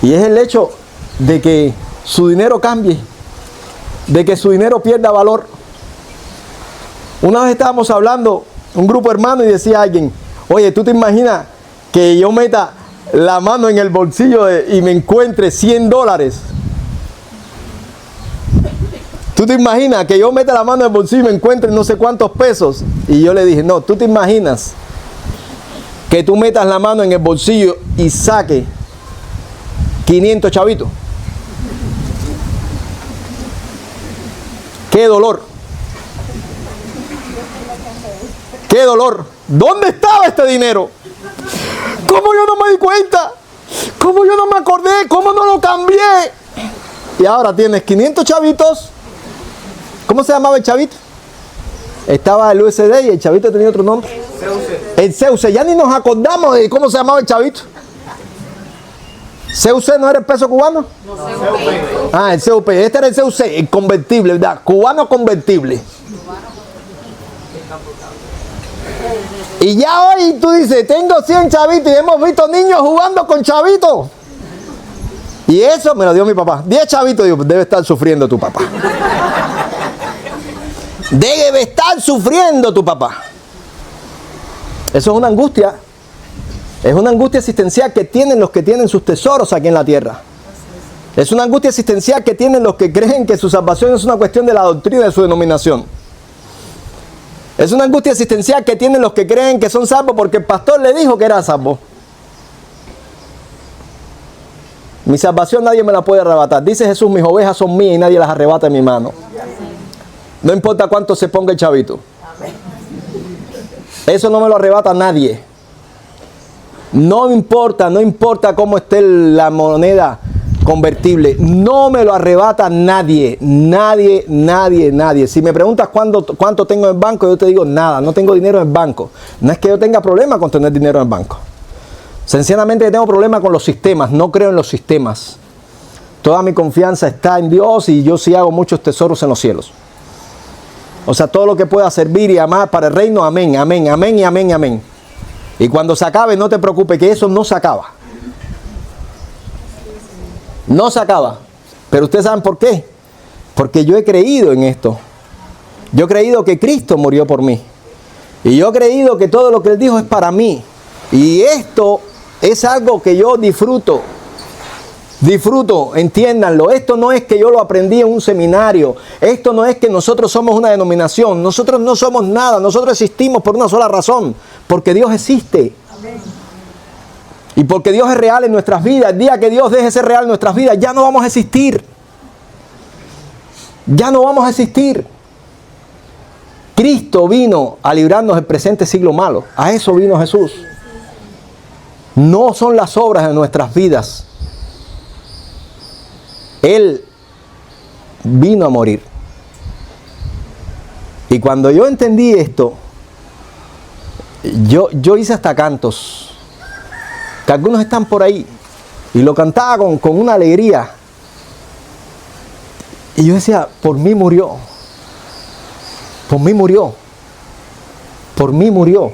y es el hecho de que su dinero cambie, de que su dinero pierda valor. Una vez estábamos hablando, un grupo hermano, y decía alguien: oye, ¿tú te imaginas que yo meta la mano en el bolsillo y me encuentre $100? ¿Tú te imaginas que yo meta la mano en el bolsillo y me encuentre no sé cuántos pesos? Y yo le dije: no, ¿tú te imaginas que tú metas la mano en el bolsillo y saque 500 chavitos? ¡Qué dolor! ¡Qué dolor! ¿Dónde estaba este dinero? ¿Cómo yo no me di cuenta? ¿Cómo yo no me acordé? ¿Cómo no lo cambié? Y ahora tienes 500 chavitos. ¿Cómo se llamaba el chavito? Estaba el USD y el chavito tenía otro nombre. El CUC. Ya ni nos acordamos de cómo se llamaba el chavito. ¿CUC no era el peso cubano? No, CUP. Ah, el CUP. Este era el CUC, el convertible, ¿verdad? Cubano convertible. Y ya hoy tú dices: tengo 100 chavitos, y hemos visto niños jugando con chavitos. Y eso me lo dio mi papá. 10 chavitos, digo, debe estar sufriendo tu papá. Debe estar sufriendo tu papá. Eso es una angustia. Es una angustia existencial que tienen los que tienen sus tesoros aquí en la tierra. Es una angustia existencial que tienen los que creen que su salvación es una cuestión de la doctrina de su denominación. Es una angustia existencial que tienen los que creen que son salvos porque el pastor le dijo que era salvo. Mi salvación nadie me la puede arrebatar. Dice Jesús: mis ovejas son mías y nadie las arrebata en mi mano. No importa cuánto se ponga el chavito. Eso no me lo arrebata nadie. No importa cómo esté la moneda convertible. No me lo arrebata nadie. Nadie. Si me preguntas cuánto tengo en el banco, yo te digo nada. No tengo dinero en el banco. No es que yo tenga problema con tener dinero en el banco. Sencillamente tengo problema con los sistemas. No creo en los sistemas. Toda mi confianza está en Dios y yo sí hago muchos tesoros en los cielos. O sea, todo lo que pueda servir y amar para el reino, amén, amén, amén y amén, amén. Y cuando se acabe, no te preocupes, que eso no se acaba. No se acaba. Pero ustedes saben por qué. Porque yo he creído en esto. Yo he creído que Cristo murió por mí. Y yo he creído que todo lo que Él dijo es para mí. Y esto es algo que yo disfruto. Entiéndanlo. Esto no es que yo lo aprendí en un seminario. Esto no es que nosotros somos una denominación. Nosotros no somos nada. Nosotros existimos por una sola razón. Porque Dios existe. Amén. Y porque Dios es real en nuestras vidas. El día que Dios deje de ser real en nuestras vidas, ya no vamos a existir. Ya no vamos a existir. Cristo vino a librarnos del presente siglo malo. A eso vino Jesús. No son las obras de nuestras vidas. Él vino a morir. Y cuando yo entendí esto, yo hice hasta cantos, que algunos están por ahí, y lo cantaba con una alegría. Y yo decía: por mí murió. Por mí murió. Por mí murió.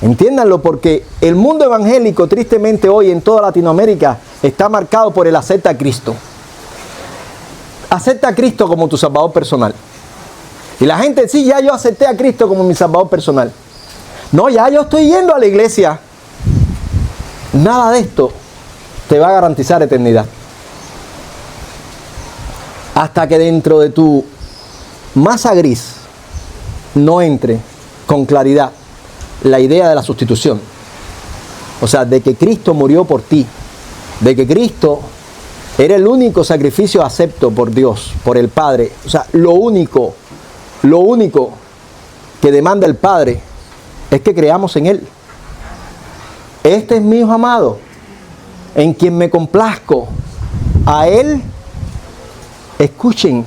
Entiéndanlo, porque el mundo evangélico, tristemente hoy en toda Latinoamérica, está marcado por el acepta a Cristo. Acepta a Cristo como tu salvador personal. Y la gente: sí, ya yo acepté a Cristo como mi salvador personal. No, ya yo estoy yendo a la iglesia. Nada de esto te va a garantizar eternidad. Hasta que dentro de tu masa gris no entre con claridad la idea de la sustitución. O sea, de que Cristo murió por ti. De que Cristo Era el único sacrificio acepto por Dios, por el Padre. O sea, lo único que demanda el Padre es que creamos en Él. Este es mi Hijo amado, en quien me complazco. A Él escuchen,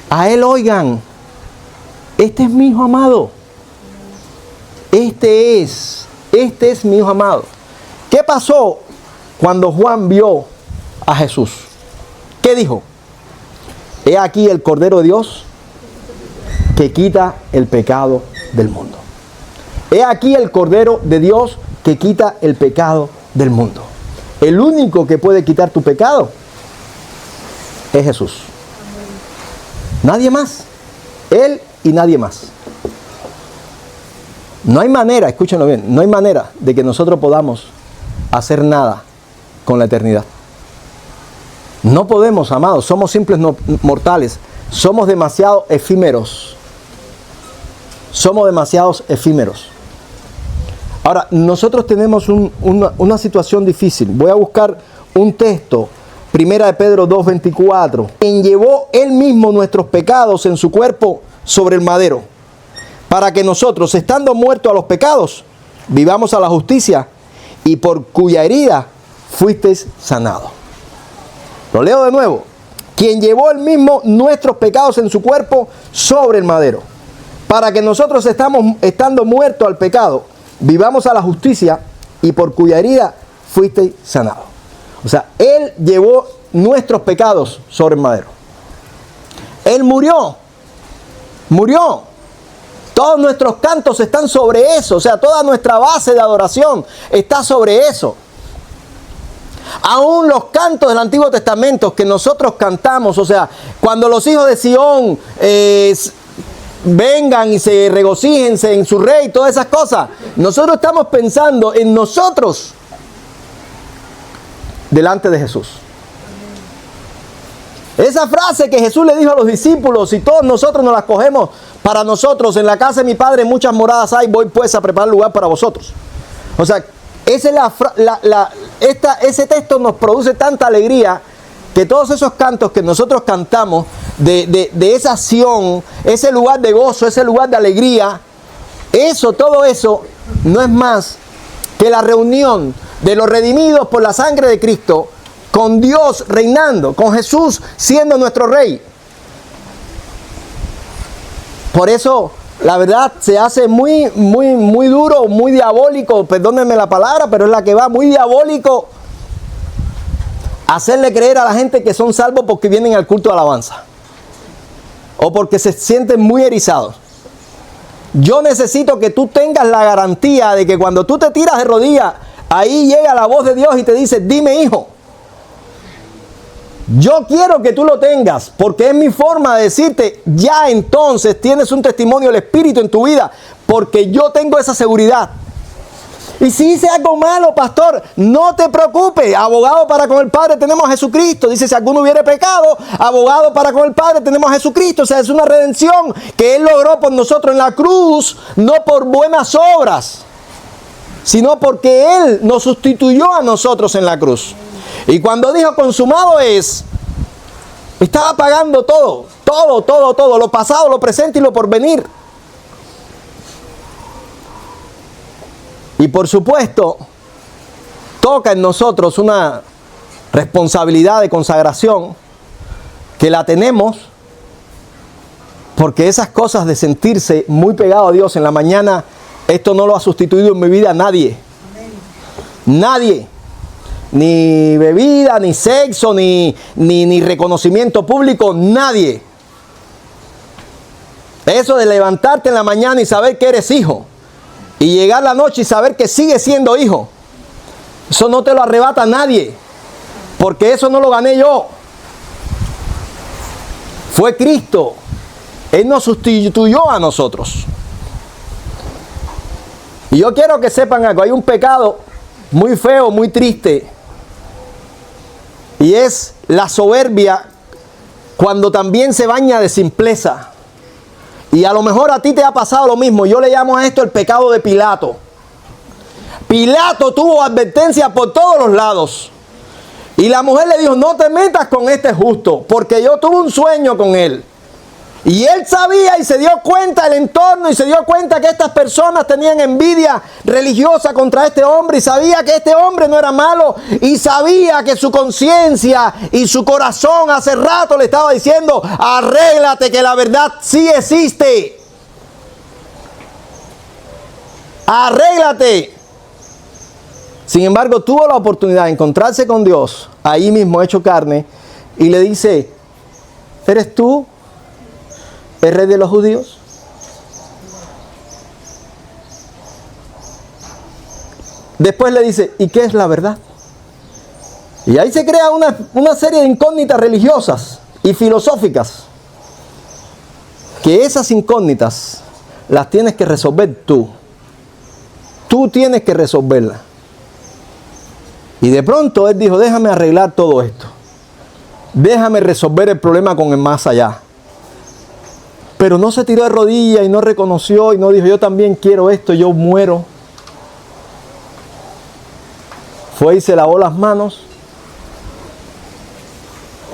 a Él oigan. Este es mi Hijo amado. Este es mi Hijo amado. ¿Qué pasó cuando Juan vio a Jesús? ¿Qué dijo? He aquí el Cordero de Dios que quita el pecado del mundo. He aquí el Cordero de Dios que quita el pecado del mundo. El único que puede quitar tu pecado es Jesús. Nadie más. Él y nadie más. No hay manera, escúchenlo bien, no hay manera de que nosotros podamos hacer nada con la eternidad. No podemos, amados, somos simples mortales, somos demasiado efímeros. Somos demasiados efímeros. Ahora, nosotros tenemos una situación difícil. Voy a buscar un texto, 1 de Pedro 2:24. Quien llevó Él mismo nuestros pecados en su cuerpo sobre el madero, para que nosotros, estando muertos a los pecados, vivamos a la justicia, y por cuya herida fuisteis sanados. Lo leo de nuevo. Quien llevó Él mismo nuestros pecados en su cuerpo sobre el madero, para que nosotros, estando muertos al pecado, vivamos a la justicia, y por cuya herida fuisteis sanados. O sea, Él llevó nuestros pecados sobre el madero. Él murió. Todos nuestros cantos están sobre eso. O sea, toda nuestra base de adoración está sobre eso. Aún los cantos del Antiguo Testamento que nosotros cantamos, o sea, cuando los hijos de Sión vengan y se regocíjense en su rey, todas esas cosas, nosotros estamos pensando en nosotros delante de Jesús. Esa frase que Jesús le dijo a los discípulos, y todos nosotros nos la cogemos para nosotros: en la casa de mi Padre muchas moradas hay, voy pues a preparar lugar para vosotros. O sea, ese texto nos produce tanta alegría, que todos esos cantos que nosotros cantamos de esa Sión, ese lugar de gozo, ese lugar de alegría, todo eso no es más que la reunión de los redimidos por la sangre de Cristo, con Dios reinando, con Jesús siendo nuestro Rey. Por eso, la verdad, se hace muy duro, muy diabólico, perdónenme la palabra, pero es la que va, muy diabólico, hacerle creer a la gente que son salvos porque vienen al culto de alabanza, o porque se sienten muy erizados. Yo necesito que tú tengas la garantía de que cuando tú te tiras de rodillas, ahí llega la voz de Dios y te dice: dime, hijo. Yo quiero que tú lo tengas, porque es mi forma de decirte: ya entonces tienes un testimonio del Espíritu en tu vida, porque yo tengo esa seguridad. Y si hice algo malo, pastor, no te preocupes, abogado para con el Padre tenemos a Jesucristo. Dice: si alguno hubiere pecado, abogado para con el Padre tenemos a Jesucristo. O sea, es una redención que Él logró por nosotros en la cruz, no por buenas obras, sino porque Él nos sustituyó a nosotros en la cruz. Y cuando dijo consumado es, estaba pagando todo, lo pasado, lo presente y lo porvenir. Y por supuesto, toca en nosotros una responsabilidad de consagración, que la tenemos, porque esas cosas de sentirse muy pegado a Dios en la mañana, esto no lo ha sustituido en mi vida nadie. Nadie. Ni bebida, ni sexo, ni reconocimiento público, nadie. Eso de levantarte en la mañana y saber que eres hijo, y llegar la noche y saber que sigues siendo hijo, eso no te lo arrebata nadie, porque eso no lo gané yo. Fue Cristo. Él nos sustituyó a nosotros. Y yo quiero que sepan algo. Hay un pecado muy feo, muy triste, y es la soberbia, cuando también se baña de simpleza. Y a lo mejor a ti te ha pasado lo mismo. Yo le llamo a esto el pecado de Pilato. Pilato tuvo advertencia por todos los lados. Y la mujer le dijo, no te metas con este justo, porque yo tuve un sueño con él. Y él sabía y se dio cuenta del entorno y se dio cuenta que estas personas tenían envidia religiosa contra este hombre y sabía que este hombre no era malo y sabía que su conciencia y su corazón hace rato le estaba diciendo, arréglate que la verdad sí existe. Arréglate. Sin embargo, tuvo la oportunidad de encontrarse con Dios, ahí mismo hecho carne, y le dice, ¿eres tú el rey de los judíos? Después le dice, ¿y qué es la verdad? Y ahí se crea una serie de incógnitas religiosas y filosóficas, que esas incógnitas las tienes que resolver tú. Tú tienes que resolverlas. Y de pronto él dijo, déjame arreglar todo esto. Déjame resolver el problema con el más allá. Pero no se tiró de rodillas y no reconoció y no dijo, yo también quiero esto, yo muero. Fue y se lavó las manos,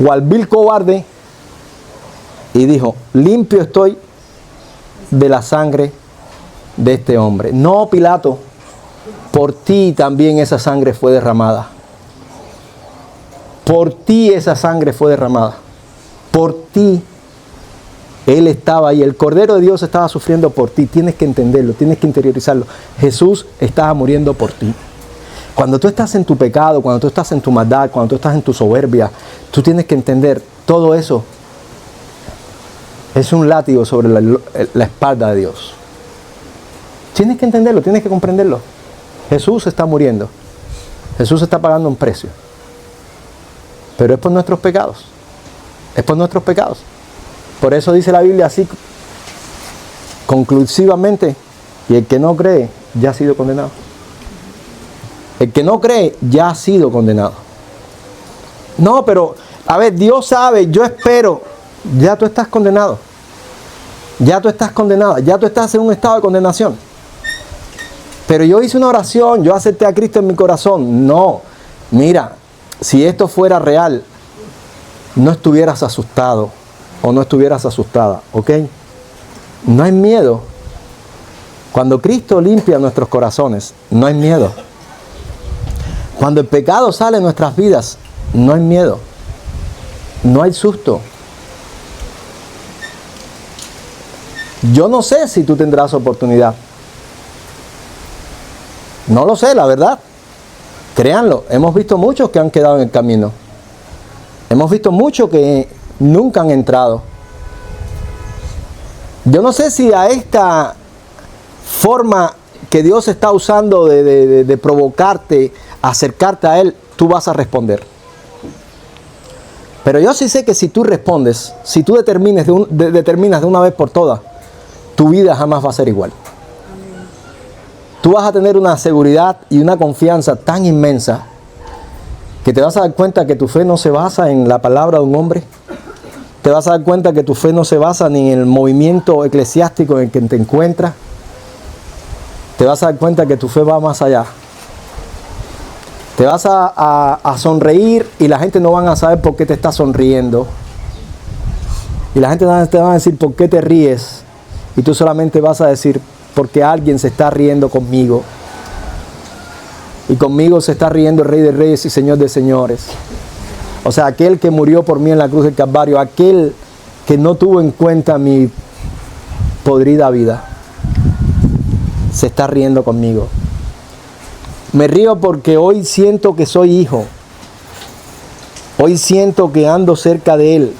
cual vil cobarde, y dijo, limpio estoy de la sangre de este hombre. No, Pilato, por ti también esa sangre fue derramada. Por ti esa sangre fue derramada. Por ti. Él estaba ahí, el Cordero de Dios estaba sufriendo por ti. Tienes que entenderlo, tienes que interiorizarlo. Jesús estaba muriendo por ti. Cuando tú estás en tu pecado, cuando tú estás en tu maldad, cuando tú estás en tu soberbia, tú tienes que entender todo eso. Es un látigo sobre la espalda de Dios. Tienes que entenderlo, tienes que comprenderlo. Jesús está muriendo. Jesús está pagando un precio. Pero es por nuestros pecados. Es por nuestros pecados. Por eso dice la Biblia así conclusivamente, y el que no cree ya ha sido condenado. El que no cree ya ha sido condenado. No, pero, a ver, Dios sabe, yo espero, ya tú estás condenado. Ya tú estás condenado, ya tú estás en un estado de condenación. Pero yo hice una oración, yo acepté a Cristo en mi corazón. No, mira, si esto fuera real, no estuvieras asustado. O no estuvieras asustada, ¿ok? No hay miedo. Cuando Cristo limpia nuestros corazones, no hay miedo. Cuando el pecado sale de nuestras vidas, no hay miedo. No hay susto. Yo no sé si tú tendrás oportunidad. No lo sé, la verdad. Créanlo, hemos visto muchos que han quedado en el camino. Hemos visto muchos que nunca han entrado. Yo no sé si a esta forma que Dios está usando de provocarte, acercarte a Él, tú vas a responder. Pero yo sí sé que si tú respondes, si tú determinas de una vez por todas, tu vida jamás va a ser igual. Tú vas a tener una seguridad y una confianza tan inmensa que te vas a dar cuenta que tu fe no se basa en la palabra de un hombre. Te vas a dar cuenta que tu fe no se basa ni en el movimiento eclesiástico en el que te encuentras. Te vas a dar cuenta que tu fe va más allá. Te vas a sonreír y la gente no van a saber por qué te estás sonriendo. Y la gente te va a decir por qué te ríes. Y tú solamente vas a decir porque alguien se está riendo conmigo. Y conmigo se está riendo el Rey de Reyes y Señor de Señores. O sea, aquel que murió por mí en la cruz del Calvario, aquel que no tuvo en cuenta mi podrida vida, se está riendo conmigo. Me río porque hoy siento que soy hijo. Hoy siento que ando cerca de Él.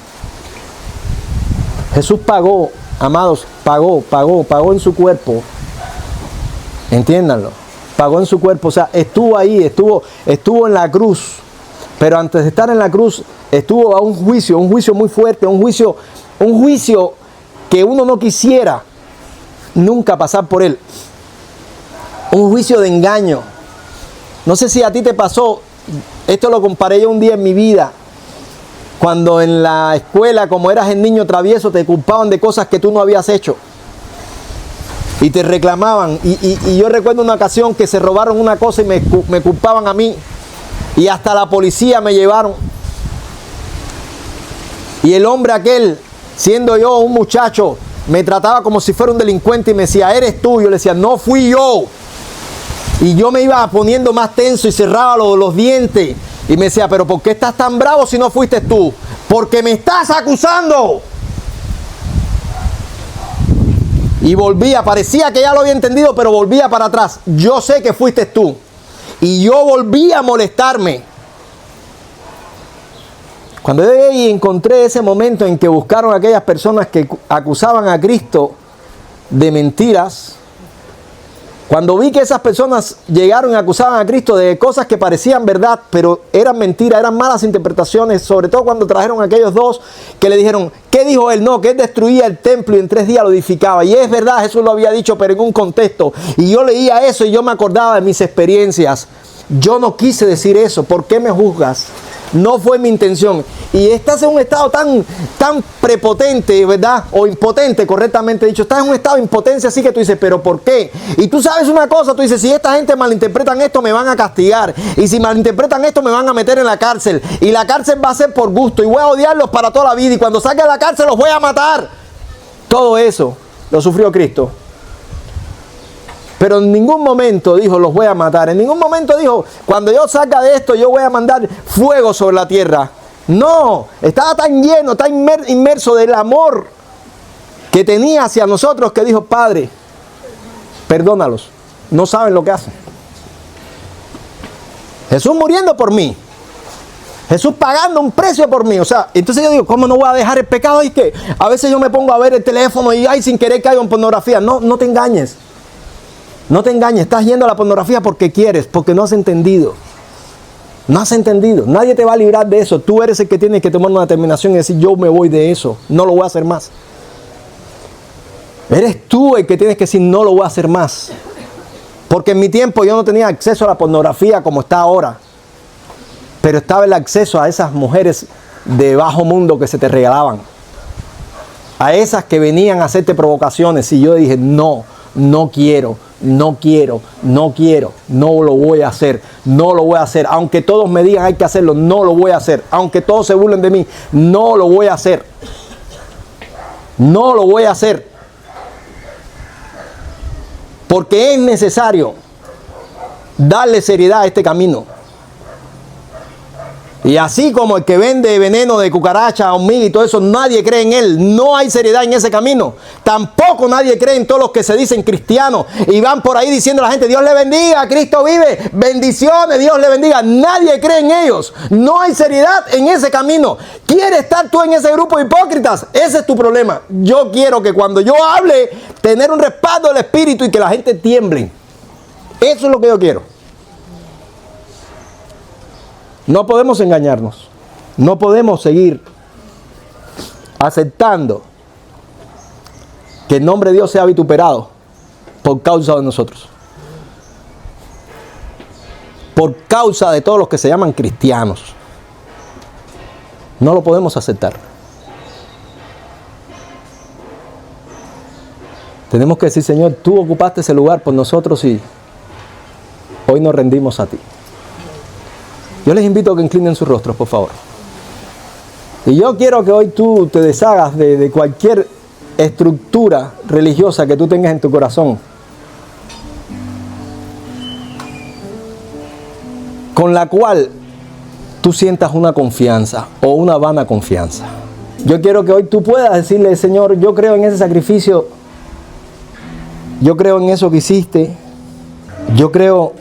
Jesús pagó, amados, pagó en su cuerpo. Entiéndanlo. Pagó en su cuerpo, o sea, estuvo ahí, estuvo en la cruz. Pero antes de estar en la cruz, estuvo a un juicio muy fuerte, un juicio que uno no quisiera nunca pasar por él. Un juicio de engaño. No sé si a ti te pasó, esto lo comparé yo un día en mi vida, cuando en la escuela, como eras el niño travieso, te culpaban de cosas que tú no habías hecho. Y te reclamaban. Y yo recuerdo una ocasión que se robaron una cosa y me culpaban a mí. Y hasta la policía me llevaron. Y el hombre aquel, siendo yo un muchacho, me trataba como si fuera un delincuente y me decía, ¿eres tú? Yo le decía, no fui yo. Y yo me iba poniendo más tenso y cerraba los dientes. Y me decía, pero ¿por qué estás tan bravo si no fuiste tú? Porque me estás acusando. Y volvía, parecía que ya lo había entendido, pero volvía para atrás. Yo sé que fuiste tú. Y yo volví a molestarme. Cuando yo llegué y encontré ese momento en que buscaron a aquellas personas que acusaban a Cristo de mentiras, cuando vi que esas personas llegaron y acusaban a Cristo de cosas que parecían verdad, pero eran mentiras, eran malas interpretaciones, sobre todo cuando trajeron a aquellos dos que le dijeron, ¿qué dijo él? No, que él destruía el templo y en 3 días lo edificaba. Y es verdad, Jesús lo había dicho, pero en un contexto. Y yo leía eso y yo me acordaba de mis experiencias. Yo no quise decir eso. ¿Por qué me juzgas? No fue mi intención. Y estás en un estado tan prepotente, ¿verdad? O impotente, correctamente dicho. Estás en un estado de impotencia, así que tú dices, ¿pero por qué? Y tú sabes una cosa, tú dices, si esta gente malinterpretan esto, me van a castigar. Y si malinterpretan esto, me van a meter en la cárcel. Y la cárcel va a ser por gusto. Y voy a odiarlos para toda la vida. Y cuando salga de la cárcel, los voy a matar. Todo eso lo sufrió Cristo. Pero en ningún momento dijo, los voy a matar. En ningún momento dijo, cuando yo salga de esto, yo voy a mandar fuego sobre la tierra. No, estaba tan lleno, tan inmerso del amor que tenía hacia nosotros que dijo, Padre, perdónalos. No saben lo que hacen. Jesús muriendo por mí. Jesús pagando un precio por mí. O sea, entonces yo digo, ¿cómo no voy a dejar el pecado? Y que a veces yo me pongo a ver el teléfono y ay, sin querer caigo en pornografía. No, no te engañes. No te engañes, estás yendo a la pornografía porque quieres, porque no has entendido. No has entendido. Nadie te va a librar de eso. Tú eres el que tiene que tomar una determinación y decir, yo me voy de eso. No lo voy a hacer más. Eres tú el que tienes que decir, no lo voy a hacer más. Porque en mi tiempo yo no tenía acceso a la pornografía como está ahora. Pero estaba el acceso a esas mujeres de bajo mundo que se te regalaban. A esas que venían a hacerte provocaciones. Y yo dije, no, no quiero. No quiero, no quiero, no lo voy a hacer, no lo voy a hacer. Aunque todos me digan hay que hacerlo, no lo voy a hacer. Aunque todos se burlen de mí, no lo voy a hacer. No lo voy a hacer. Porque es necesario darle seriedad a este camino. Y así como el que vende veneno de cucaracha, hormiga y todo eso, nadie cree en él. No hay seriedad en ese camino. Tampoco nadie cree en todos los que se dicen cristianos y van por ahí diciendo a la gente, Dios le bendiga, Cristo vive, bendiciones, Dios le bendiga. Nadie cree en ellos. No hay seriedad en ese camino. ¿Quieres estar tú en ese grupo de hipócritas? Ese es tu problema. Yo quiero que cuando yo hable, tener un respaldo del Espíritu y que la gente tiemble. Eso es lo que yo quiero. No podemos engañarnos. No podemos seguir aceptando que el nombre de Dios sea vituperado por causa de nosotros. Por causa de todos los que se llaman cristianos. No lo podemos aceptar. Tenemos que decir, Señor, tú ocupaste ese lugar por nosotros y hoy nos rendimos a ti. Yo les invito a que inclinen sus rostros, por favor. Y yo quiero que hoy tú te deshagas de cualquier estructura religiosa que tú tengas en tu corazón, con la cual tú sientas una confianza o una vana confianza. Yo quiero que hoy tú puedas decirle, Señor, yo creo en ese sacrificio, yo creo en eso que hiciste, yo creo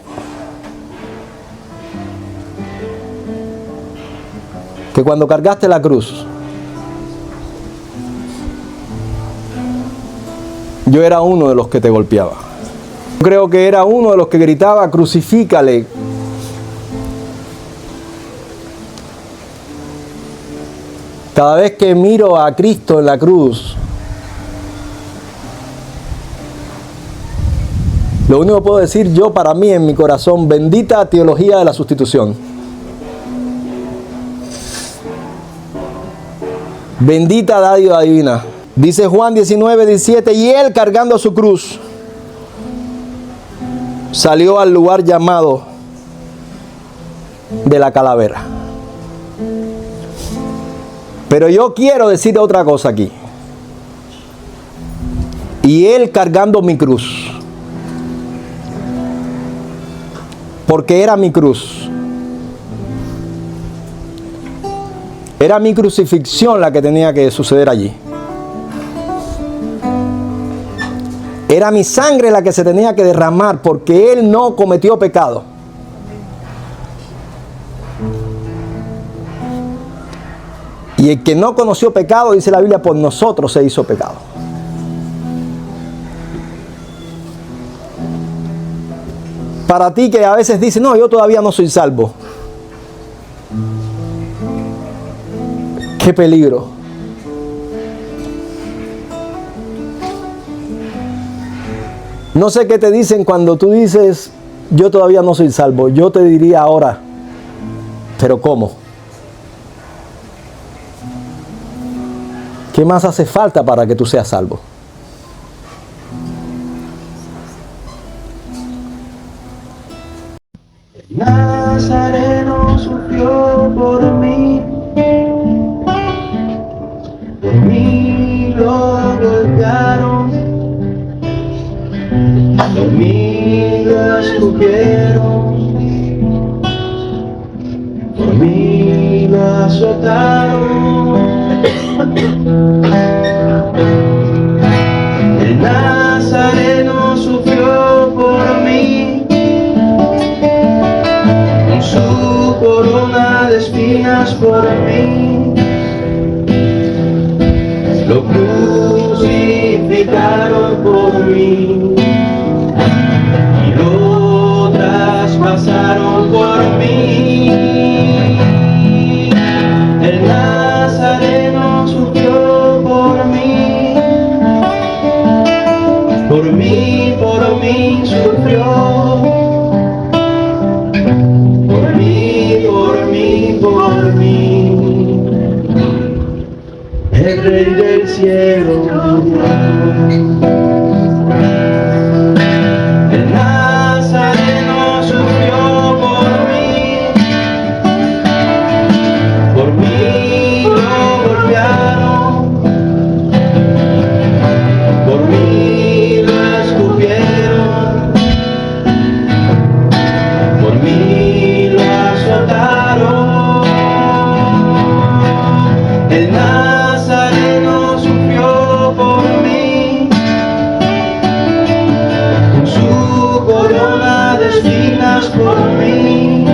que cuando cargaste la cruz, yo era uno de los que te golpeaba. Yo creo que era uno de los que gritaba, crucifícale. Cada vez que miro a Cristo en la cruz, lo único que puedo decir yo para mí en mi corazón, bendita teología de la sustitución. Bendita dádiva divina. Dice Juan 19:17, y él cargando su cruz salió al lugar llamado de la calavera. Pero yo quiero decir otra cosa aquí. Y Él cargando mi cruz. Porque era mi cruz. Era mi crucifixión la que tenía que suceder allí. Era mi sangre la que se tenía que derramar porque Él no cometió pecado. Y el que no conoció pecado, dice la Biblia, por nosotros se hizo pecado. Para ti que a veces dices, no, yo todavía no soy salvo. ¡Qué peligro! No sé qué te dicen cuando tú dices, yo todavía no soy salvo. Yo te diría ahora, ¿pero cómo? ¿Qué más hace falta para que tú seas salvo? Nazareno sufrió por mí lo golpearon, por mí lo escupieron, por mí lo azotaron. El Nazareno sufrió por mí, con su corona de espinas por mí. Lo crucificaron por mí y lo traspasaron por mí. El Nazareno sufrió por mí sufrió. Por mí, el Rey del cielo murió. El Nazareno sufrió por mí lo golpearon, por mí lo escupieron, por mí lo azotaron. El Nazareno sufrió por mí, con su corona de espinas por mí.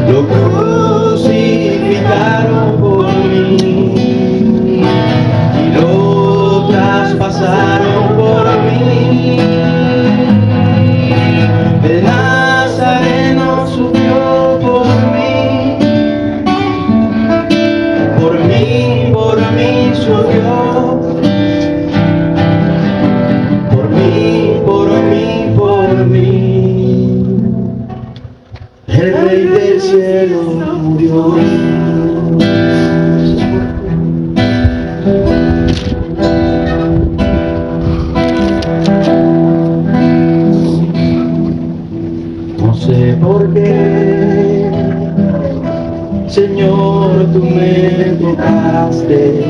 Lo crucificaron por mí y lo traspasaron por mí. El Nazareno sufrió por mí sufrió. Por mí, el Rey del cielo murió. No sé por qué, Señor, tú me tocaste.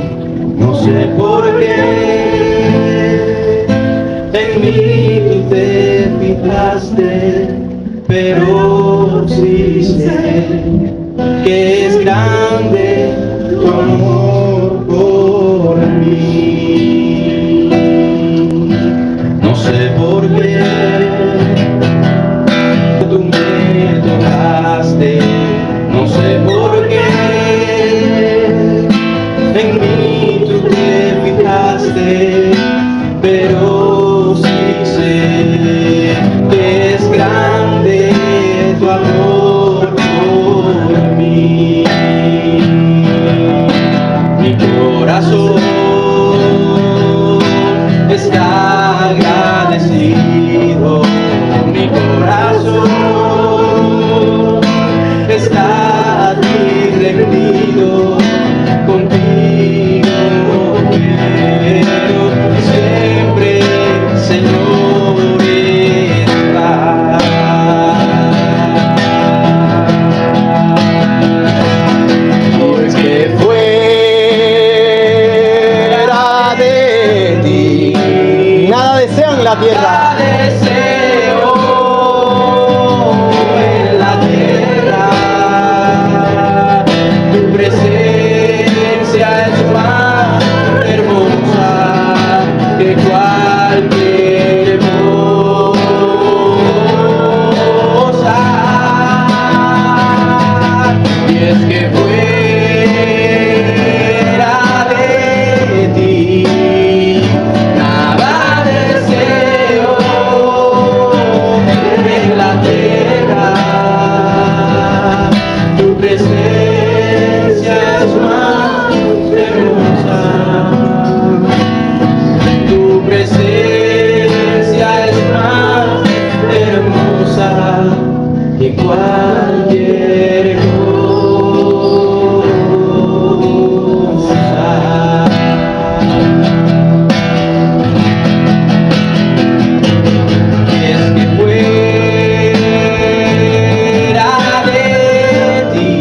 No sé por qué en mí tú te fijaste, pero sí sé que es grande tu amor por mí. No sé por qué tú me tocaste, no sé por qué en mí tú te fijaste, pero sí sé que es grande tu amor por mí. Mi corazón está agradecido, mi corazón está a ti rendido. Contigo quiero la tierra. Deseo en la tierra. Tu presencia es más hermosa que cualquier cosa. Y es que fuera de ti nada deseo en la tierra. Tu presencia es más hermosa. Tu presencia es más hermosa que cualquier cosa. Es que fuera de ti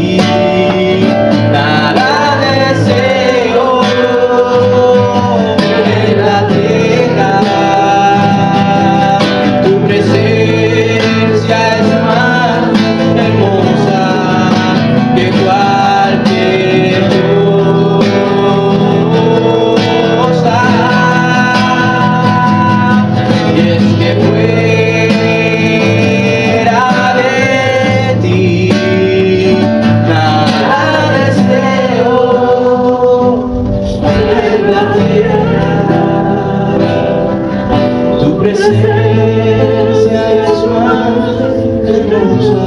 nada deseo en la tierra. Tu presencia es más hermosa que cualquier cosa. Y es que fuera de ti nada deseo en la tierra. Tu presencia es más hermosa.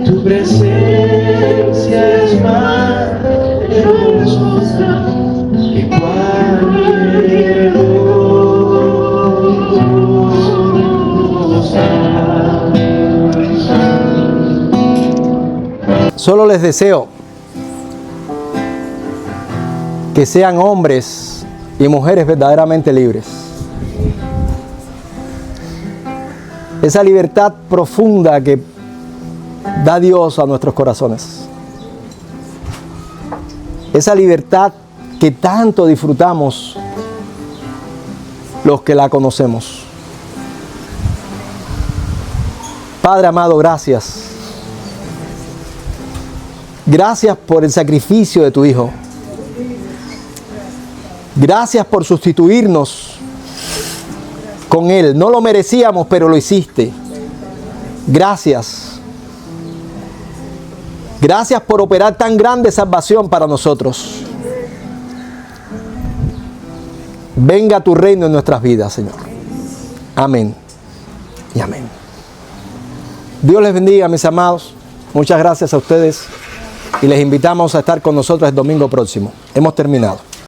Tu presencia es más hermosa que cualquier cosa. Solo les deseo que sean hombres y mujeres verdaderamente libres. Esa libertad profunda que da Dios a nuestros corazones. Esa libertad que tanto disfrutamos los que la conocemos. Padre amado, gracias. Gracias por el sacrificio de tu Hijo. Gracias por sustituirnos con Él. No lo merecíamos, pero lo hiciste. Gracias. Gracias por operar tan grande salvación para nosotros. Venga tu reino en nuestras vidas, Señor. Amén y amén. Dios les bendiga, mis amados. Muchas gracias a ustedes y les invitamos a estar con nosotros el domingo próximo. Hemos terminado.